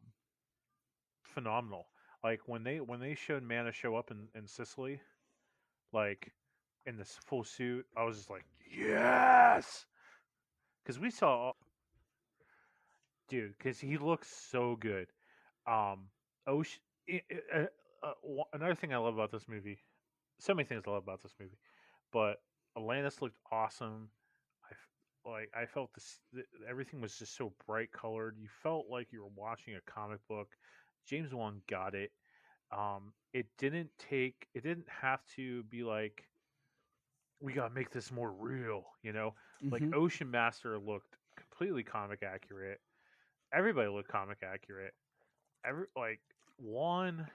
phenomenal. Like when they showed Manta show up in Sicily, like in this full suit, I was just like, yes, because we saw, dude, because he looks so good. Ocean. Another thing I love about this movie, so many things I love about this movie, but Atlantis looked awesome. I felt everything was just so bright colored. You felt like you were watching a comic book. James Wan got it. It didn't have to be like, we gotta make this more real, you know. Like Ocean Master looked completely comic accurate. Everybody looked comic accurate. Juan,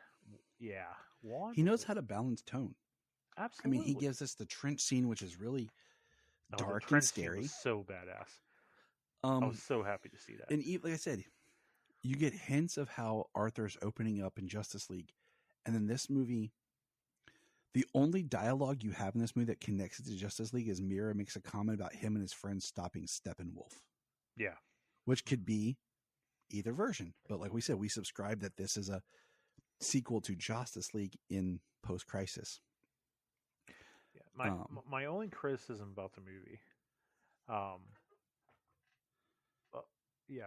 yeah, Juan. He knows how to balance tone. Absolutely. I mean, he gives us the trench scene, which is really dark the and scary. Was so badass. I was so happy to see that. And like I said, you get hints of how Arthur's opening up in Justice League, and then this movie. The only dialogue you have in this movie that connects it to Justice League is Mira makes a comment about him and his friends stopping Steppenwolf. Yeah. Which could be either version. But like we said, we subscribe that this is a sequel to Justice League in post-crisis. Yeah. My only criticism about the movie,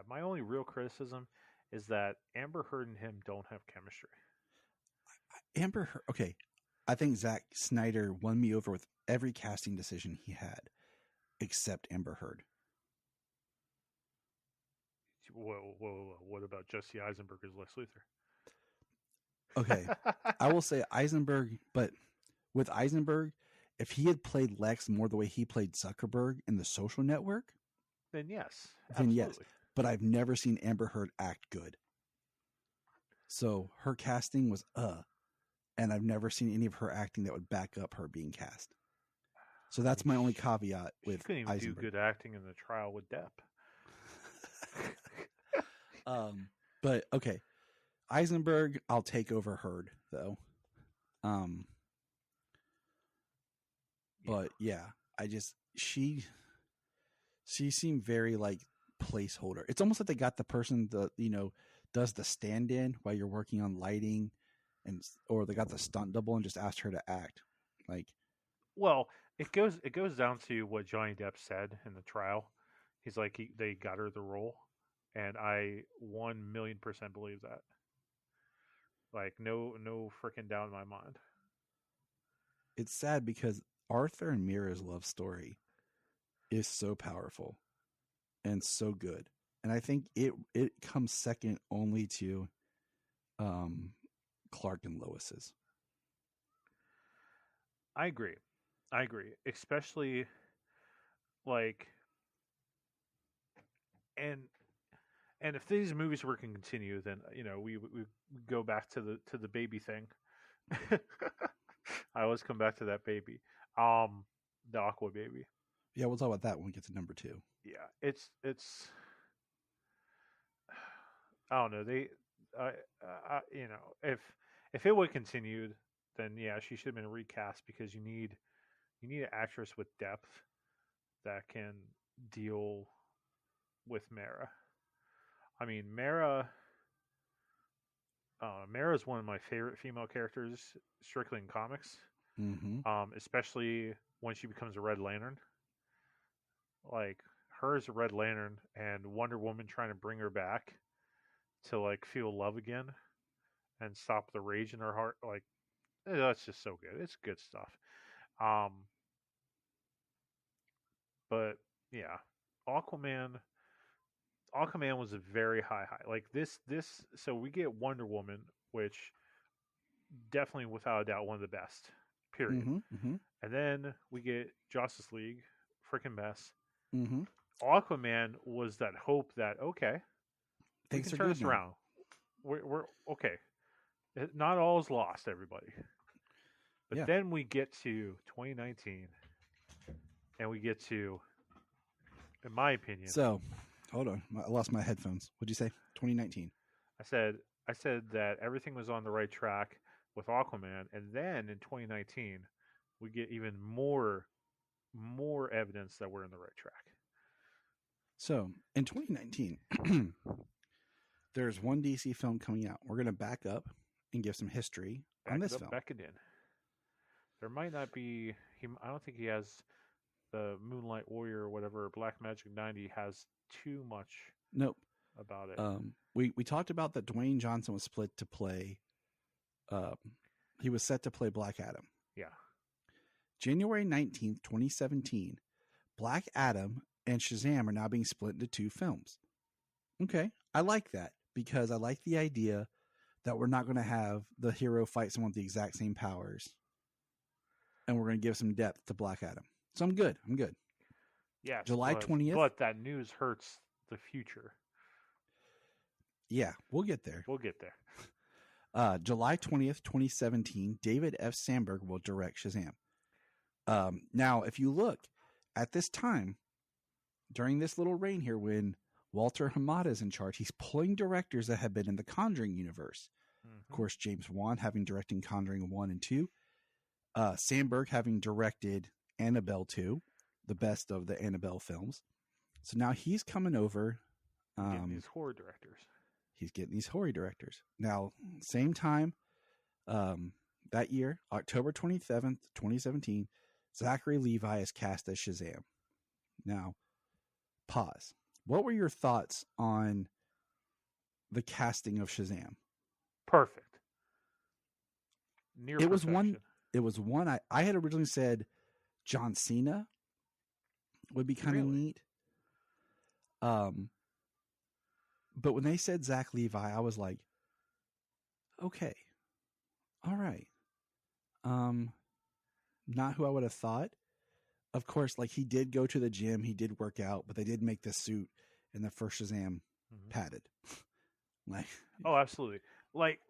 my only real criticism is that Amber Heard and him don't have chemistry. Amber Heard, okay. I think Zack Snyder won me over with every casting decision he had, except Amber Heard. Whoa. What about Jesse Eisenberg as Lex Luthor? Okay. I will say Eisenberg, but with Eisenberg, if he had played Lex more the way he played Zuckerberg in The Social Network, then yes. Absolutely. Then yes. But I've never seen Amber Heard act good. So her casting was and I've never seen any of her acting that would back up her being cast. So that's my only caveat with she couldn't even Eisenberg. Do good acting in The Trial with Depp. But okay, Eisenberg, I'll take over Heard though. But yeah, she seemed very like placeholder. It's almost like they got the person that does the stand-in while you're working on lighting. Or they got the stunt double and just asked her to act. Well, it goes down to what Johnny Depp said in the trial. He's like, they got her the role, and I 1,000,000% believe that. Like, no freaking doubt in my mind. It's sad because Arthur and Mira's love story is so powerful and so good, and I think it comes second only to Clark and Lois's. I agree, especially like, and if these movies were to continue, then we go back to the baby thing. I always come back to that baby, the Aqua baby. Yeah, we'll talk about that when we get to number 2. Yeah, it's I don't know. If it would have continued, then yeah, she should have been recast because you need an actress with depth that can deal with Mara. I mean, Mara is one of my favorite female characters, strictly in comics. Mm-hmm. Especially when she becomes a Red Lantern. Like, her as a Red Lantern and Wonder Woman trying to bring her back to like feel love again and stop the rage in her heart. Like, that's just so good. It's good stuff. But yeah, Aquaman was a very high. Like this. So we get Wonder Woman, which definitely without a doubt one of the best. Period. Mm-hmm, mm-hmm. And then we get Justice League, freaking mess. Mm-hmm. Aquaman was that hope that things we can are turn good this now. around. We're okay. Not all is lost, everybody. But then we get to 2019, and we get to, in my opinion, So, hold on. I lost my headphones. What'd you say? 2019. I said that everything was on the right track with Aquaman, and then in 2019, we get even more evidence that we're in the right track. So, in 2019, there's one DC film coming out. We're going to back up and give some history on this film. Back it in. There might not be. I don't think he has the Moonlight Warrior or whatever. Black Magic 90 has too much. Nope. About it. We talked about that Dwayne Johnson was split to play. He was set to play Black Adam. Yeah. January 19th, 2017, Black Adam and Shazam are now being split into two films. Okay. I like that because I like the idea that we're not going to have the hero fight someone with the exact same powers. And we're going to give some depth to Black Adam. So I'm good. Yes. July 20th. But that news hurts the future. Yeah, we'll get there. July 20th, 2017, David F. Sandberg will direct Shazam. Now, if you look at this time, during this little reign here, when Walter Hamada is in charge, he's pulling directors that have been in the Conjuring universe. Mm-hmm. Of course, James Wan having directed Conjuring 1 and 2. Sandberg having directed Annabelle 2, the best of the Annabelle films. So now he's coming over. Getting these horror directors. He's getting these horror directors. Now, same time, that year, October 27th, 2017, Zachary Levi is cast as Shazam. Now, pause. What were your thoughts on the casting of Shazam? Perfect. Near perfection. It was one I had originally said John Cena would be kind of neat. But when they said Zach Levi, I was like, okay, all right. Not who I would have thought. Of course, like he did go to the gym, he did work out, but they did make the suit in the first Shazam padded. Like, oh, absolutely. Like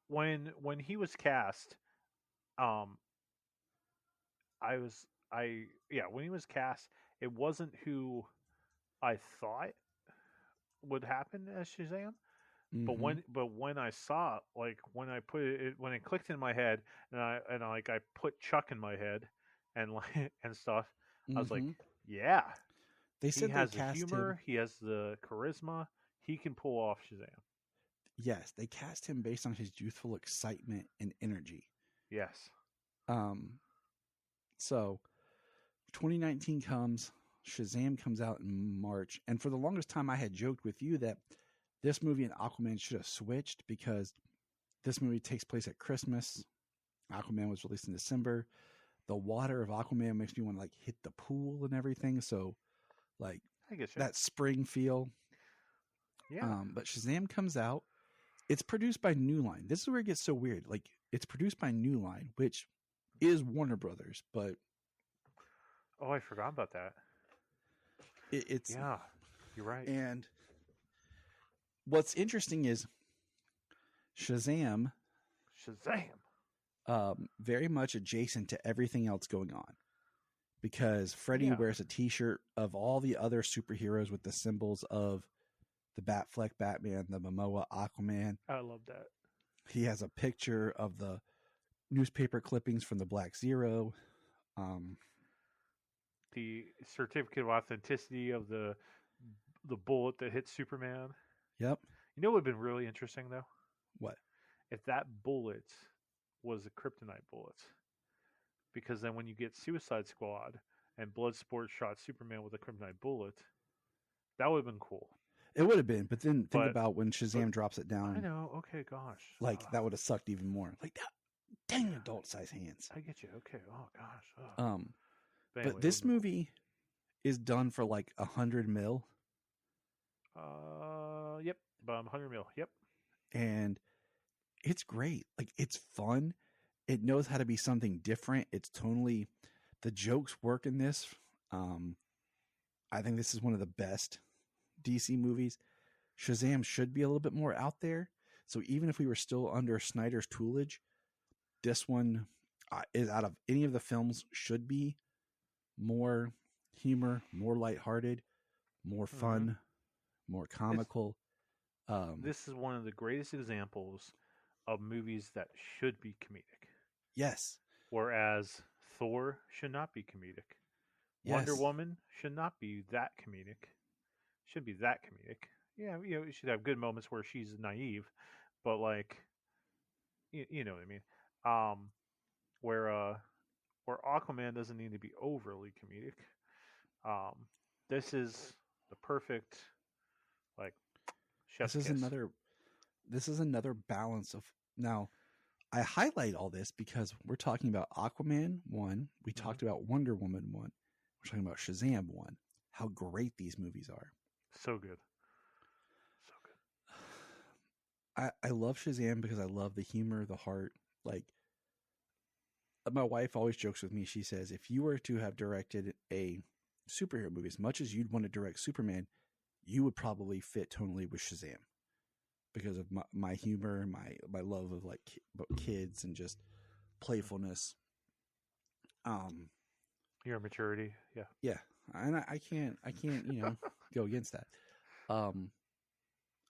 when he was cast, when he was cast, it wasn't who I thought would happen as Shazam. mm-hmm. But when I saw, like, when I put it, when it clicked in my head, and I put Chuck in my head, and and stuff, I was like, yeah. They said he has the humor, he has the charisma, he can pull off Shazam. Yes, they cast him based on his youthful excitement and energy. Yes. So 2019 comes, Shazam comes out in March, and for the longest time I had joked with you that this movie and Aquaman should have switched because this movie takes place at Christmas. Aquaman was released in December. The water of Aquaman makes me want to like hit the pool and everything. So like I get you. That spring feel. Yeah. But Shazam comes out. It's produced by New Line. This is where it gets so weird. Like it's produced by New Line, which is Warner Brothers, but I forgot about that. It's yeah, you're right. And what's interesting is Shazam, very much adjacent to everything else going on, because Freddy wears a T-shirt of all the other superheroes with the symbols of the Batfleck Batman, the Momoa Aquaman. I love that. He has a picture of the newspaper clippings from the Black Zero. The certificate of authenticity of the bullet that hits Superman. Yep. You know what would have been really interesting, though? What? If that bullet was a kryptonite bullet. Because then when you get Suicide Squad and Bloodsport shot Superman with a kryptonite bullet, that would have been cool. It would have been, but then think about when Shazam drops it down. I know. Okay, gosh. Like, that would have sucked even more. Like, that, dang adult-sized hands. I get you. Okay. Oh, gosh. But anyway, this movie is done for like $100 million. Yep. 100 mil. Yep. And it's great. Like, it's fun. It knows how to be something different. It's totally, the jokes work in this. I think this is one of the best DC movies. Shazam should be a little bit more out there. So even if we were still under Snyder's toolage, this one is out of any of the films should be more humor, more lighthearted, more fun, more comical. This is one of the greatest examples of movies that should be comedic, Yes. whereas Thor should not be comedic. Yes. Wonder Woman should not be that comedic. Should be that comedic. Yeah, you should have good moments where she's naive, but like, you know what I mean. Where Aquaman doesn't need to be overly comedic. Um, this is the perfect, like, chef's This is kiss. another balance of now. I highlight all this because we're talking about Aquaman 1. We talked about Wonder Woman 1. We're talking about Shazam 1. How great these movies are. So good. So good. I love Shazam because I love the humor, the heart. Like, my wife always jokes with me. She says, if you were to have directed a superhero movie, as much as you'd want to direct Superman, you would probably fit tonally with Shazam because of my humor, my love of like kids and just playfulness. Your maturity, yeah. Yeah, and I can't go against that.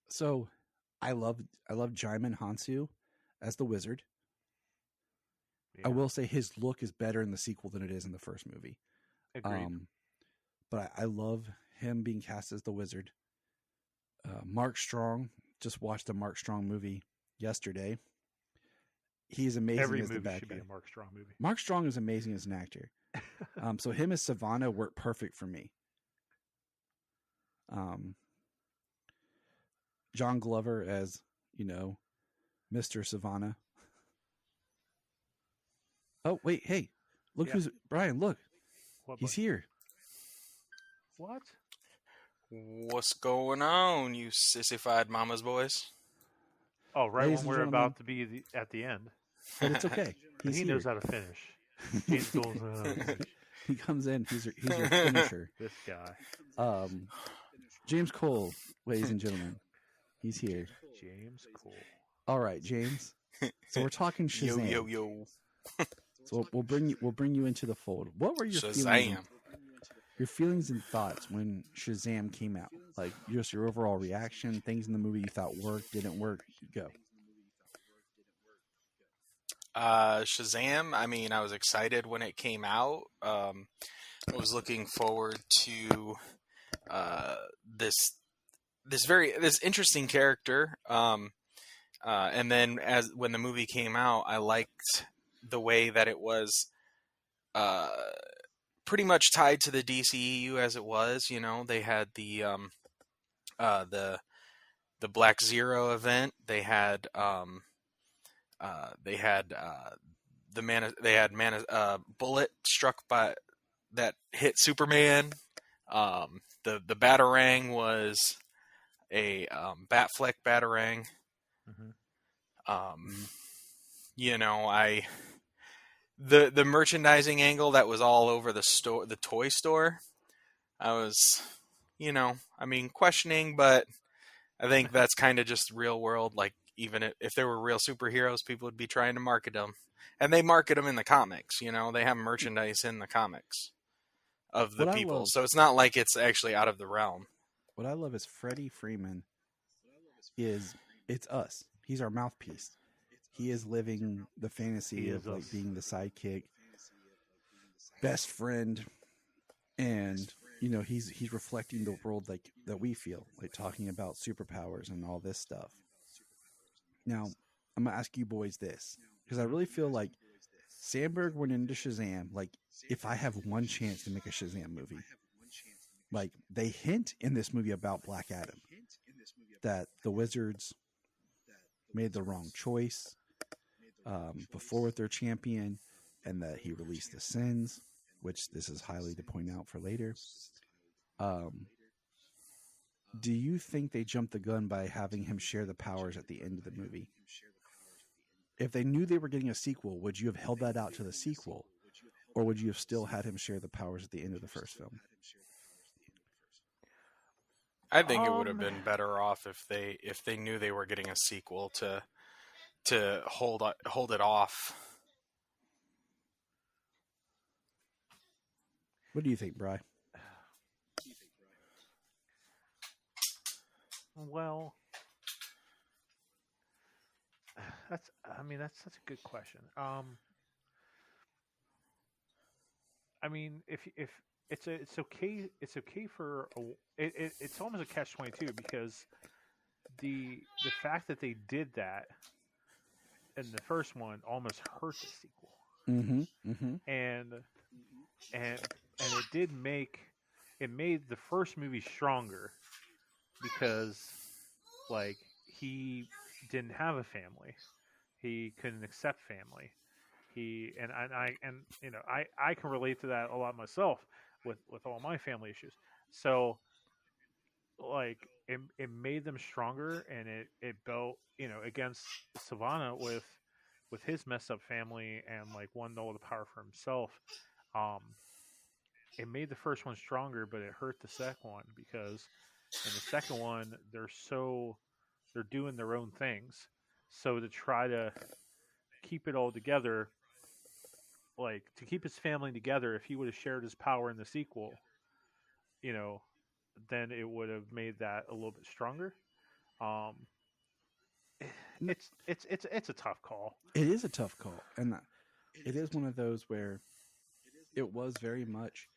So I love Jaimin Hansu as the wizard. Yeah. I will say his look is better in the sequel than it is in the first movie. Agreed. But I love him being cast as the wizard. Mark Strong, just watched a Mark Strong movie yesterday. He's amazing Every as the movie bad should guy. be a Mark Strong movie. Mark Strong is amazing as an actor. So him as Savannah worked perfect for me. John Glover as, Mr. Savannah. Oh, wait, hey. Look Yeah. who's Bryan, look. What, He's buddy? here. What? What's going on, you sissified mama's boys? Oh, right Ladies when and we're gentlemen. about to be at the end. But it's okay. He's He here. knows how to finish. James Cole knows how to finish. He comes in. He's your finisher. This guy. James Cole, ladies and gentlemen. He's here. James Cole. All right, James. So we're talking Shazam. Yo. So we'll bring you into the fold. What were your Shazam. feelings and thoughts when Shazam came out? Like just your overall reaction, things in the movie you thought worked, didn't work. Go. Shazam, I mean, I was excited when it came out. I was looking forward to this interesting character. And then when the movie came out, I liked the way that it was pretty much tied to the DCEU as it was. They had the Black Zero event. They had bullet struck by that hit Superman. The Batarang was a Batfleck Batarang. Mm-hmm. The merchandising angle that was all over the store, the toy store. I was, questioning, but I think that's kind of just real world. Like, even if there were real superheroes, people would be trying to market them. And they market them in the comics, they have merchandise in the comics of the people. So it's not like it's actually out of the realm. What I love is Freddie Freeman it's us. He's our mouthpiece. He is living the fantasy of like being the sidekick, best friend, and he's reflecting the world like that we feel, like talking about superpowers and all this stuff. Now, I'm gonna ask you boys this because I really feel like Sandberg went into Shazam like, if I have one chance to make a Shazam movie, like they hint in this movie about Black Adam that the Wizards made the wrong choice before with their champion, and that he released the sins, which this is highly to point out for later. Do you think they jumped the gun by having him share the powers at the end of the movie? If they knew they were getting a sequel, would you have held that out to the sequel, or would you have still had him share the powers at the end of the first film? I think it would have been better off if they knew they were getting a sequel to hold it off. What do you think, Bri? Well, that's such a good question. I mean, if it's okay for it's almost a catch-22 because the fact that they did that in the first one almost hurt the sequel, Mm-hmm. Mm-hmm. and and it made the first movie stronger because like he didn't have a family, he couldn't accept family. He and I can relate to that a lot myself with all my family issues. So like it made them stronger, and it built against Savannah with his messed up family and like wanting all the power for himself. Um, it made the first one stronger, but it hurt the second one because in the second one they're doing their own things. So to try to keep it all together, like to keep his family together, if he would have shared his power in the sequel, you know, then it would have made that a little bit stronger. Um, it's a tough call. It is a tough call, and it is one of those where it was very much.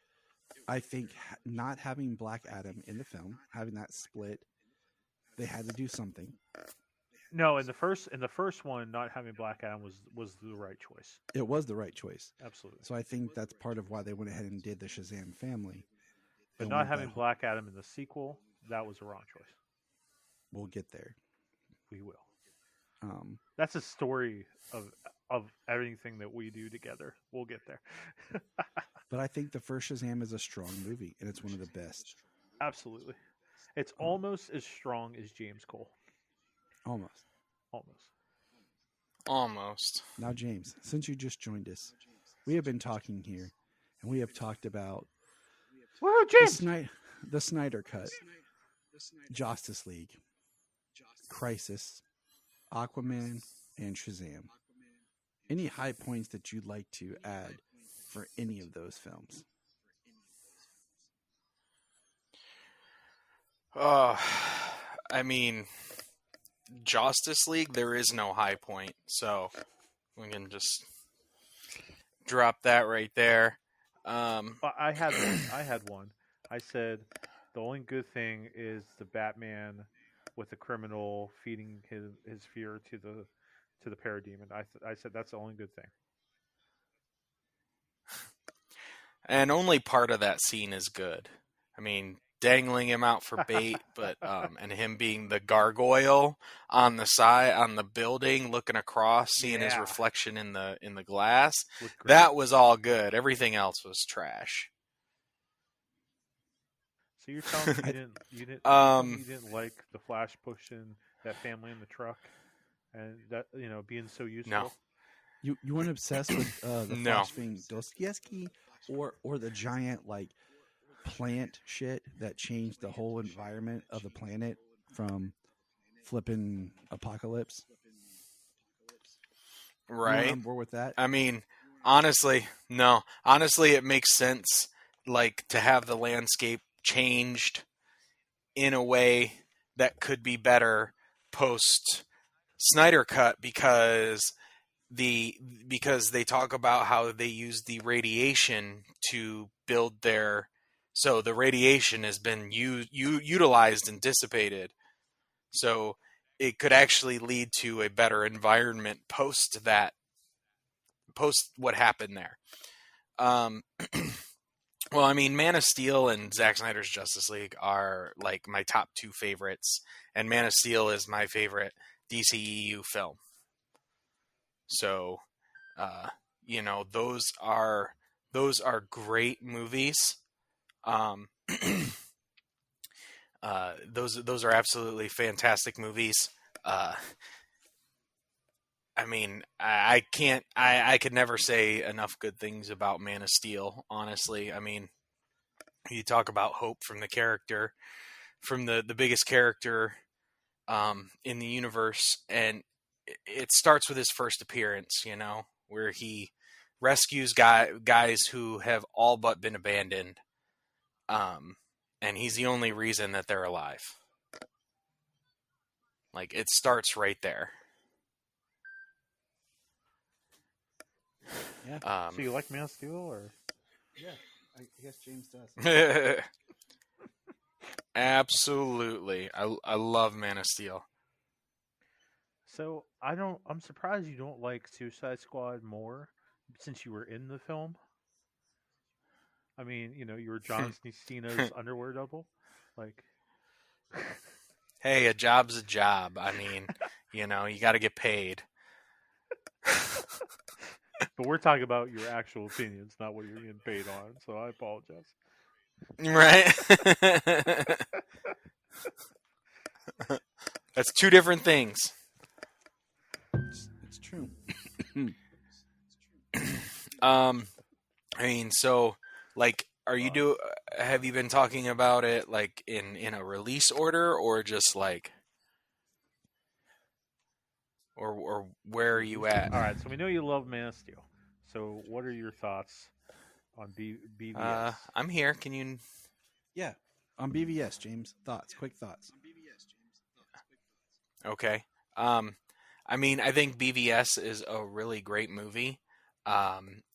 I think not having Black Adam in the film, having that split, they had to do something. No, in the first one, not having Black Adam was the right choice. It was the right choice. Absolutely. So I think that's part of why they went ahead and did the Shazam family. But not having Black Adam in the sequel, that was the wrong choice. We'll get there. We will. That's a story of everything that we do together. We'll get there. But I think the first Shazam is a strong movie, and it's one of the best. Absolutely. It's almost as strong as James Cole. Almost. Now, James, since you just joined us, we have been talking here, and we have talked about the Snyder Cut, Justice League, Crisis, Aquaman, and Shazam. Any high points that you'd like to add for any of those films? I mean, Justice League, there is no high point, so we can just drop that right there. I had one. I said the only good thing is the Batman with the criminal feeding his fear to the parademon. I said that's the only good thing. And only part of that scene is good. I mean, dangling him out for bait, but and him being the gargoyle on the side on the building, looking across, seeing his reflection in the glass. That was all good. Everything else was trash. So you're telling me you didn't like the Flash pushing that family in the truck, and that being so useful. No. You weren't obsessed with the Flash being Dostoevsky or the giant like plant shit that changed the whole environment of the planet from flipping Apocalypse. Right. You on board with that? I mean, honestly, no. Honestly, it makes sense, like, to have the landscape changed in a way that could be better post Snyder Cut because they talk about how they use the radiation to build their. So the radiation has been utilized and dissipated. So it could actually lead to a better environment post what happened there. Well, I mean, Man of Steel and Zack Snyder's Justice League are like my top two favorites, and Man of Steel is my favorite DCEU film. So, those are great movies. Those are absolutely fantastic movies. I mean, I could never say enough good things about Man of Steel, honestly. I mean, you talk about hope from the character, from the biggest character in the universe, and it starts with his first appearance, where he rescues guys who have all but been abandoned. And he's the only reason that they're alive. Like, it starts right there. Yeah. So you like Man of Steel, or? Yeah, I guess James does. Absolutely. I love Man of Steel. So I'm surprised you don't like Suicide Squad more since you were in the film. I mean, you were John Cena's underwear double. Like, Hey, a job's a job. I mean, you got to get paid. but we're talking about your actual opinions, not what you're getting paid on. So I apologize. Right? That's two different things. It's true. I mean, so, like, have you been talking about it, like, in a release order, or just, like, or where are you at? All right, so we know you love Man of Steel. So what are your thoughts on BVS? I'm here. Can you... Yeah. On BVS, James, quick thoughts. Okay. I mean, I think BVS is a really great movie.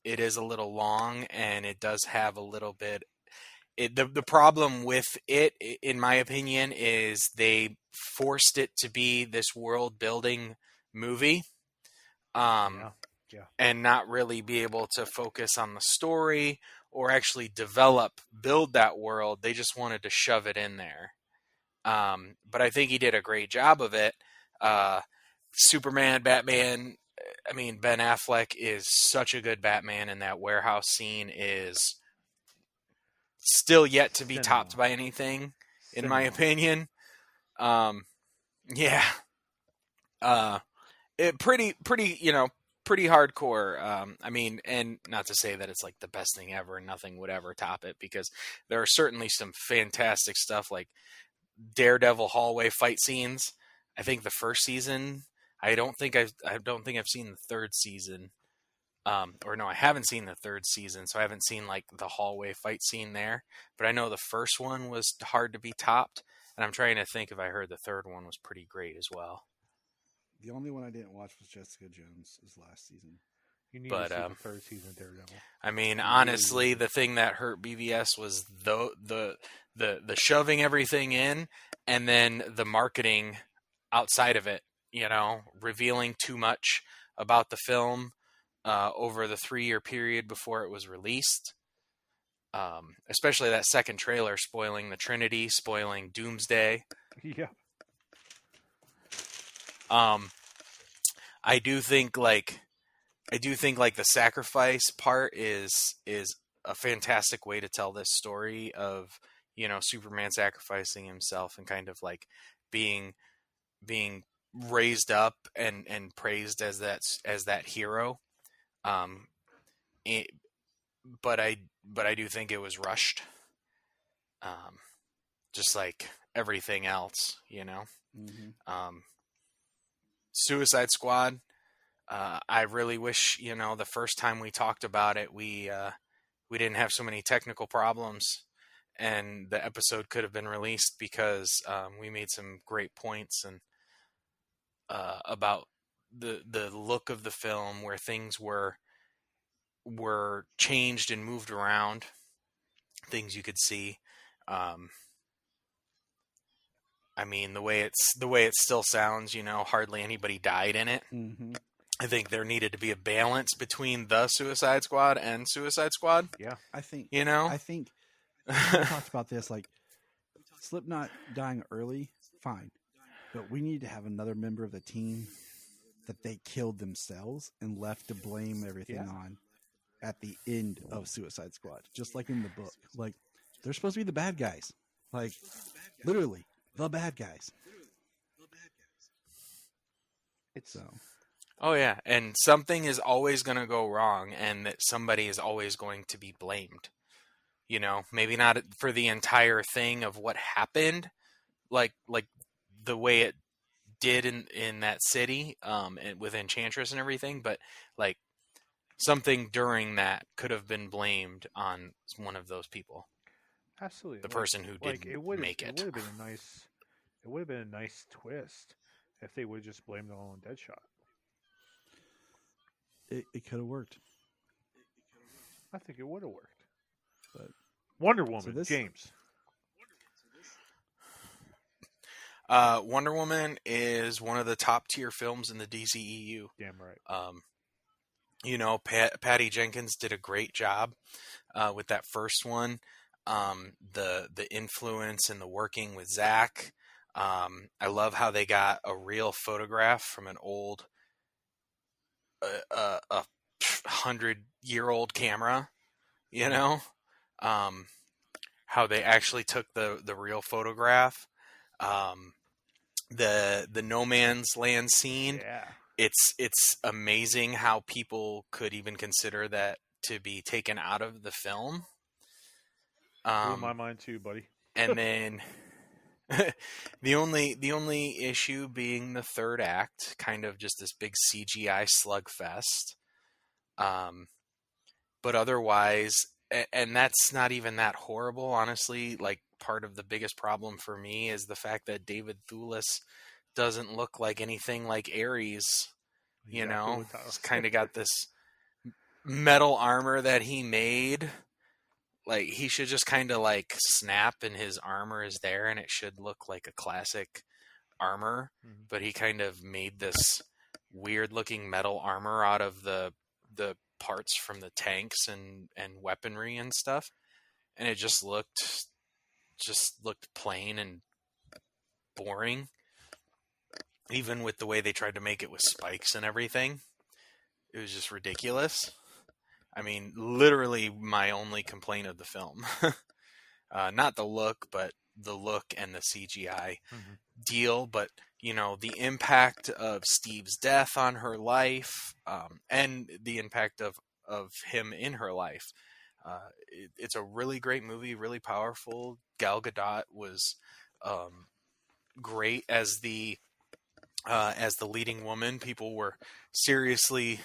It is a little long, and it does have a little bit... The problem with it, in my opinion, is they forced it to be this world-building movie. Yeah. And not really be able to focus on the story or actually build that world. They just wanted to shove it in there. But I think he did a great job of it. Superman, Batman, I mean, Ben Affleck is such a good Batman, and that warehouse scene is still yet to be topped by anything, in my opinion. Yeah. Pretty, pretty hardcore. I mean, and not to say that it's like the best thing ever and nothing would ever top it, because there are certainly some fantastic stuff, like Daredevil hallway fight scenes. I think the first season, I don't think I've seen the third season. Or no, I haven't seen the third season, so I haven't seen like the hallway fight scene there. But I know the first one was hard to be topped, and I'm trying to think if I heard the third one was pretty great as well. The only one I didn't watch was Jessica Jones' last season. You need to see the third season of Daredevil. I mean, honestly, the thing that hurt BVS was the shoving everything in, and then the marketing outside of it. Revealing too much about the film over the 3-year period before it was released. Especially that second trailer, spoiling the Trinity, spoiling Doomsday. Yeah. I do think the sacrifice part is a fantastic way to tell this story of, Superman sacrificing himself and kind of like being raised up and praised as that hero. But I do think it was rushed. Just like everything else, Mm-hmm. Suicide Squad. I really wish, the first time we talked about it, we didn't have so many technical problems, and the episode could have been released, because we made some great points and about the look of the film, where things were changed and moved around, things you could see. I mean, the way it still sounds, hardly anybody died in it. Mm-hmm. I think there needed to be a balance between the Suicide Squad and Suicide Squad. Yeah. I think You know? I think we talked about this, like Slipknot dying early, fine. But we need to have another member of the team that they killed themselves and left to blame everything on at the end of Suicide Squad. Just like in the book. Like, they're supposed to be the bad guys. Like, literally, the bad guys. It's So, Oh yeah, and something is always going to go wrong, and that somebody is always going to be blamed. Maybe not for the entire thing of what happened, like the way it did in that city, and with Enchantress and everything, but like something during that could have been blamed on one of those people. Absolutely. The person who didn't make it. It would have been a nice twist if they would have just blamed it all on Deadshot. It could have worked. I think it would have worked. But Wonder Woman, James. Wonder Woman is one of the top tier films in the DCEU. Damn right. Patty Jenkins did a great job with that first one. The influence and the working with Zach. I love how they got a real photograph from an old, 100-year-old camera. How they actually took the real photograph. The no man's land scene. Yeah. It's amazing how people could even consider that to be taken out of the film. Blew my mind too, buddy. And then the only issue being the third act, kind of just this big CGI slugfest. But otherwise, and that's not even that horrible, honestly. Like, part of the biggest problem for me is the fact that David Thewlis doesn't look like anything like Ares. He's kind of got this metal armor that he made. Like, he should just kind of like snap and his armor is there and it should look like a classic armor. Mm-hmm. But he kind of made this weird looking metal armor out of the parts from the tanks and weaponry and stuff. And it just looked plain and boring. Even with the way they tried to make it with spikes and everything. It was just ridiculous. I mean, literally my only complaint of the film. Not the look, but the look and the CGI deal. But, the impact of Steve's death on her life, and the impact of him in her life. It's a really great movie, really powerful. Gal Gadot was great as the leading woman. People were seriously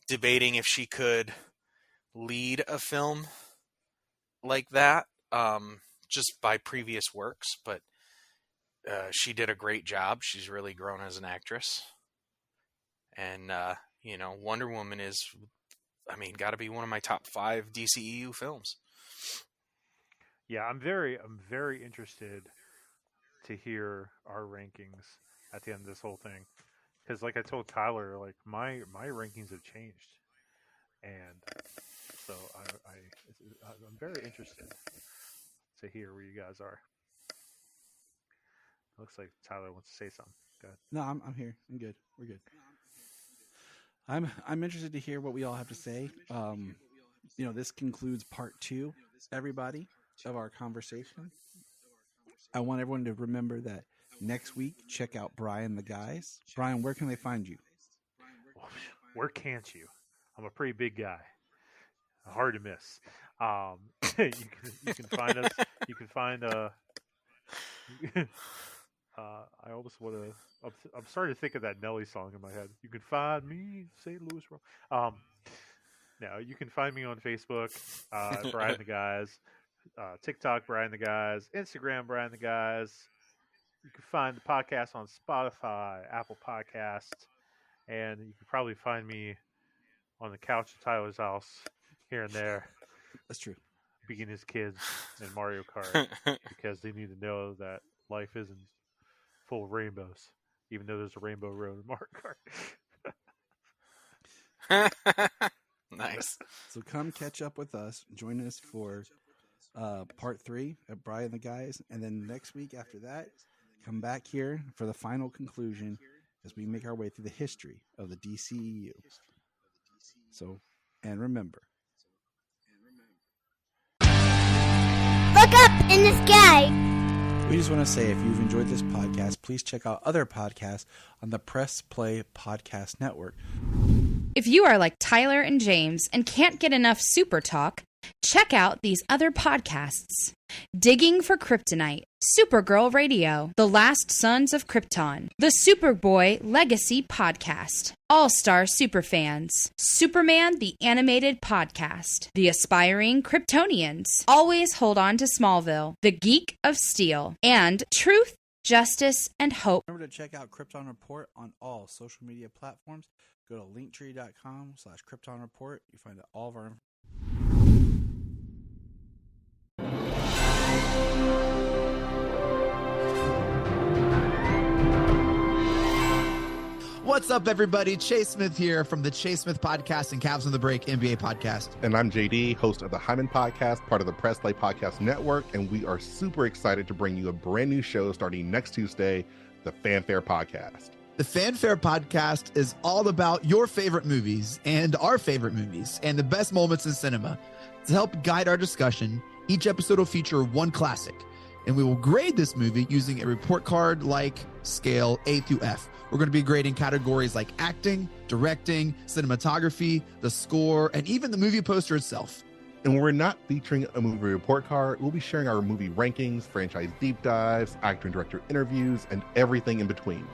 debating if she could lead a film like that, just by previous works, but she did a great job. She's really grown as an actress. And, Wonder Woman is, got to be one of my top 5 DCEU films. Yeah, I'm very interested to hear our rankings at the end of this whole thing, because like I told Tyler, like my rankings have changed, and so I'm very interested to hear where you guys are. Looks like Tyler wants to say something. Go ahead. No, I'm here. I'm good. We're good. I'm interested to hear what we all have to say. This concludes part 2, everybody, of our conversation. I want everyone to remember that next week, check out Bryan the Guys. Bryan, where can they find you? Where can't you? I'm a pretty big guy. Hard to miss. You can find us. You can find I almost want to. I'm starting to think of that Nelly song in my head. You can find me, St. Louis. Now you can find me on Facebook, Bryan the Guys, TikTok, Bryan the Guys, Instagram, Bryan the Guys. You can find the podcast on Spotify, Apple Podcasts, and you can probably find me on the couch at Tyler's house here and there. That's true. Beating his kids in Mario Kart because they need to know that life isn't full of rainbows, even though there's a rainbow road in Mario Kart. Nice. So come catch up with us. Join us for part 3 of Bryan the Guys, and then next week after that, come back here for the final conclusion as we make our way through the history of the DCEU. So, and remember. Look up in the sky. We just want to say, if you've enjoyed this podcast, please check out other podcasts on the Press Play Podcast Network. If you are like Tyler and James and can't get enough super talk, Check out these other podcasts: Digging for Kryptonite, Supergirl Radio, The Last Sons of Krypton, the Superboy Legacy Podcast, All-Star Superfans, Superman the Animated Podcast, The Aspiring Kryptonians, Always Hold On to Smallville, The Geek of Steel, and Truth, Justice, and Hope. Remember to check out Krypton Report on all social media platforms. Go to linktree.com/Krypton Report. You find all of our What's up, everybody? Chase Smith here from the Chase Smith Podcast and Cavs on the Break NBA Podcast. And I'm JD, host of the Hyman Podcast, part of the Press Play Podcast Network, and we are super excited to bring you a brand new show starting next Tuesday, the Fanfare Podcast. The Fanfare Podcast is all about your favorite movies and our favorite movies and the best moments in cinema. To help guide our discussion, each episode will feature one classic, and we will grade this movie using a report card-like scale A through F. We're going to be grading categories like acting, directing, cinematography, the score, and even the movie poster itself. And when we're not featuring a movie report card, we'll be sharing our movie rankings, franchise deep dives, actor and director interviews, and everything in between.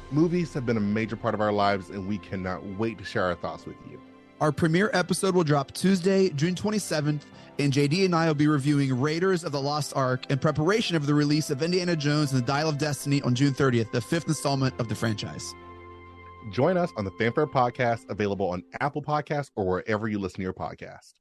Movies have been a major part of our lives, and we cannot wait to share our thoughts with you. Our premiere episode will drop Tuesday, June 27th, and JD and I will be reviewing Raiders of the Lost Ark in preparation of the release of Indiana Jones and the Dial of Destiny on June 30th, the 5th installment of the franchise. Join us on the Fanfare Podcast, available on Apple Podcasts or wherever you listen to your podcast.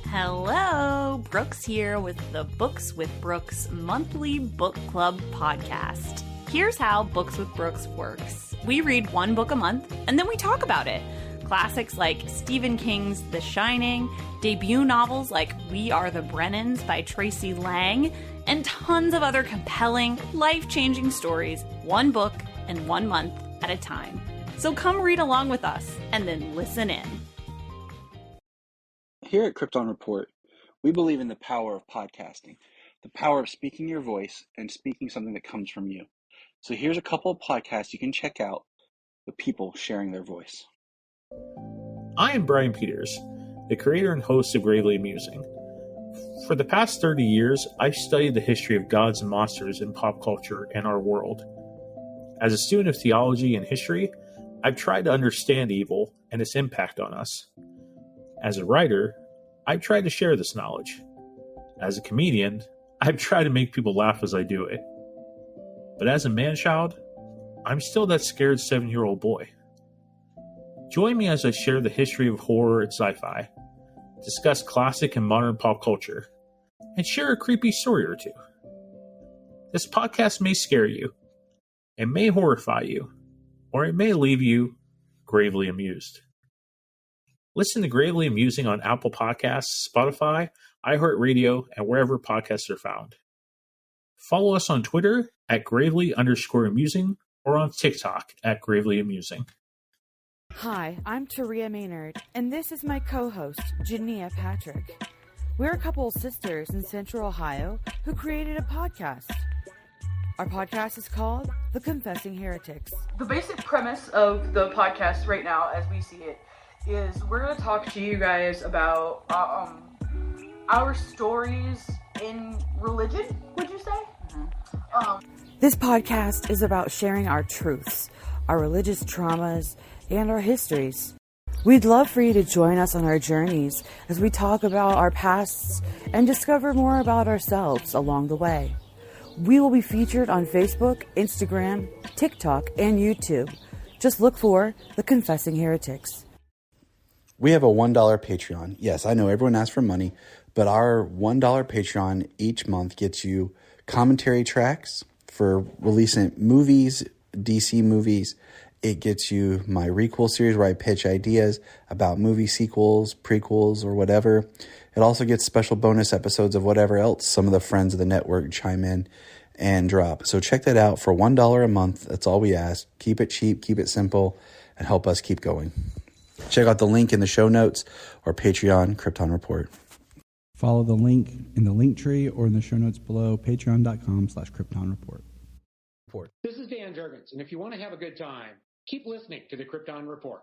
Hello, Brooks here with the Books with Brooks monthly book club podcast. Here's how Books with Brooks works. We read one book a month, and then we talk about it. Classics like Stephen King's The Shining, debut novels like We Are the Brennans by Tracy Lang, and tons of other compelling, life-changing stories, one book and 1 month at a time. So come read along with us, and then listen in. Here at Krypton Report, we believe in the power of podcasting, the power of speaking your voice and speaking something that comes from you. So here's a couple of podcasts you can check out with people sharing their voice. I am Bryan Peters, the creator and host of Gravely Amusing. For the past 30 years, I've studied the history of gods and monsters in pop culture and our world. As a student of theology and history, I've tried to understand evil and its impact on us. As a writer, I've tried to share this knowledge. As a comedian, I've tried to make people laugh as I do it. But as a man-child, I'm still that scared 7-year-old boy. Join me as I share the history of horror and sci-fi, discuss classic and modern pop culture, and share a creepy story or two. This podcast may scare you, it may horrify you, or it may leave you gravely amused. Listen to Gravely Amusing on Apple Podcasts, Spotify, iHeartRadio, and wherever podcasts are found. Follow us on Twitter at Gravely_Amusing or on TikTok at Gravely Amusing. Hi, I'm Taria Maynard, and this is my co-host, Jania Patrick. We're a couple of sisters in Central Ohio who created a podcast. Our podcast is called The Confessing Heretics. The basic premise of the podcast right now, as we see it, is we're going to talk to you guys about our stories in religion, would you say? This podcast is about sharing our truths, our religious traumas, and our histories. We'd love for you to join us on our journeys as we talk about our pasts and discover more about ourselves along the way. We will be featured on Facebook, Instagram, TikTok, and YouTube. Just look for The Confessing Heretics. We have a $1 Patreon. Yes, I know everyone asks for money, but our $1 Patreon each month gets you commentary tracks for releasing movies, DC movies. It gets you my Requel series where I pitch ideas about movie sequels, prequels, or whatever. It also gets special bonus episodes of whatever else some of the friends of the network chime in and drop. So check that out for $1 a month. That's all we ask. Keep it cheap, keep it simple, and help us keep going. Check out the link in the show notes or Patreon Krypton Report. Follow the link in the link tree or in the show notes below, patreon.com/Krypton Report. This is Dan Jurgens, and if you want to have a good time, keep listening to the Krypton Report.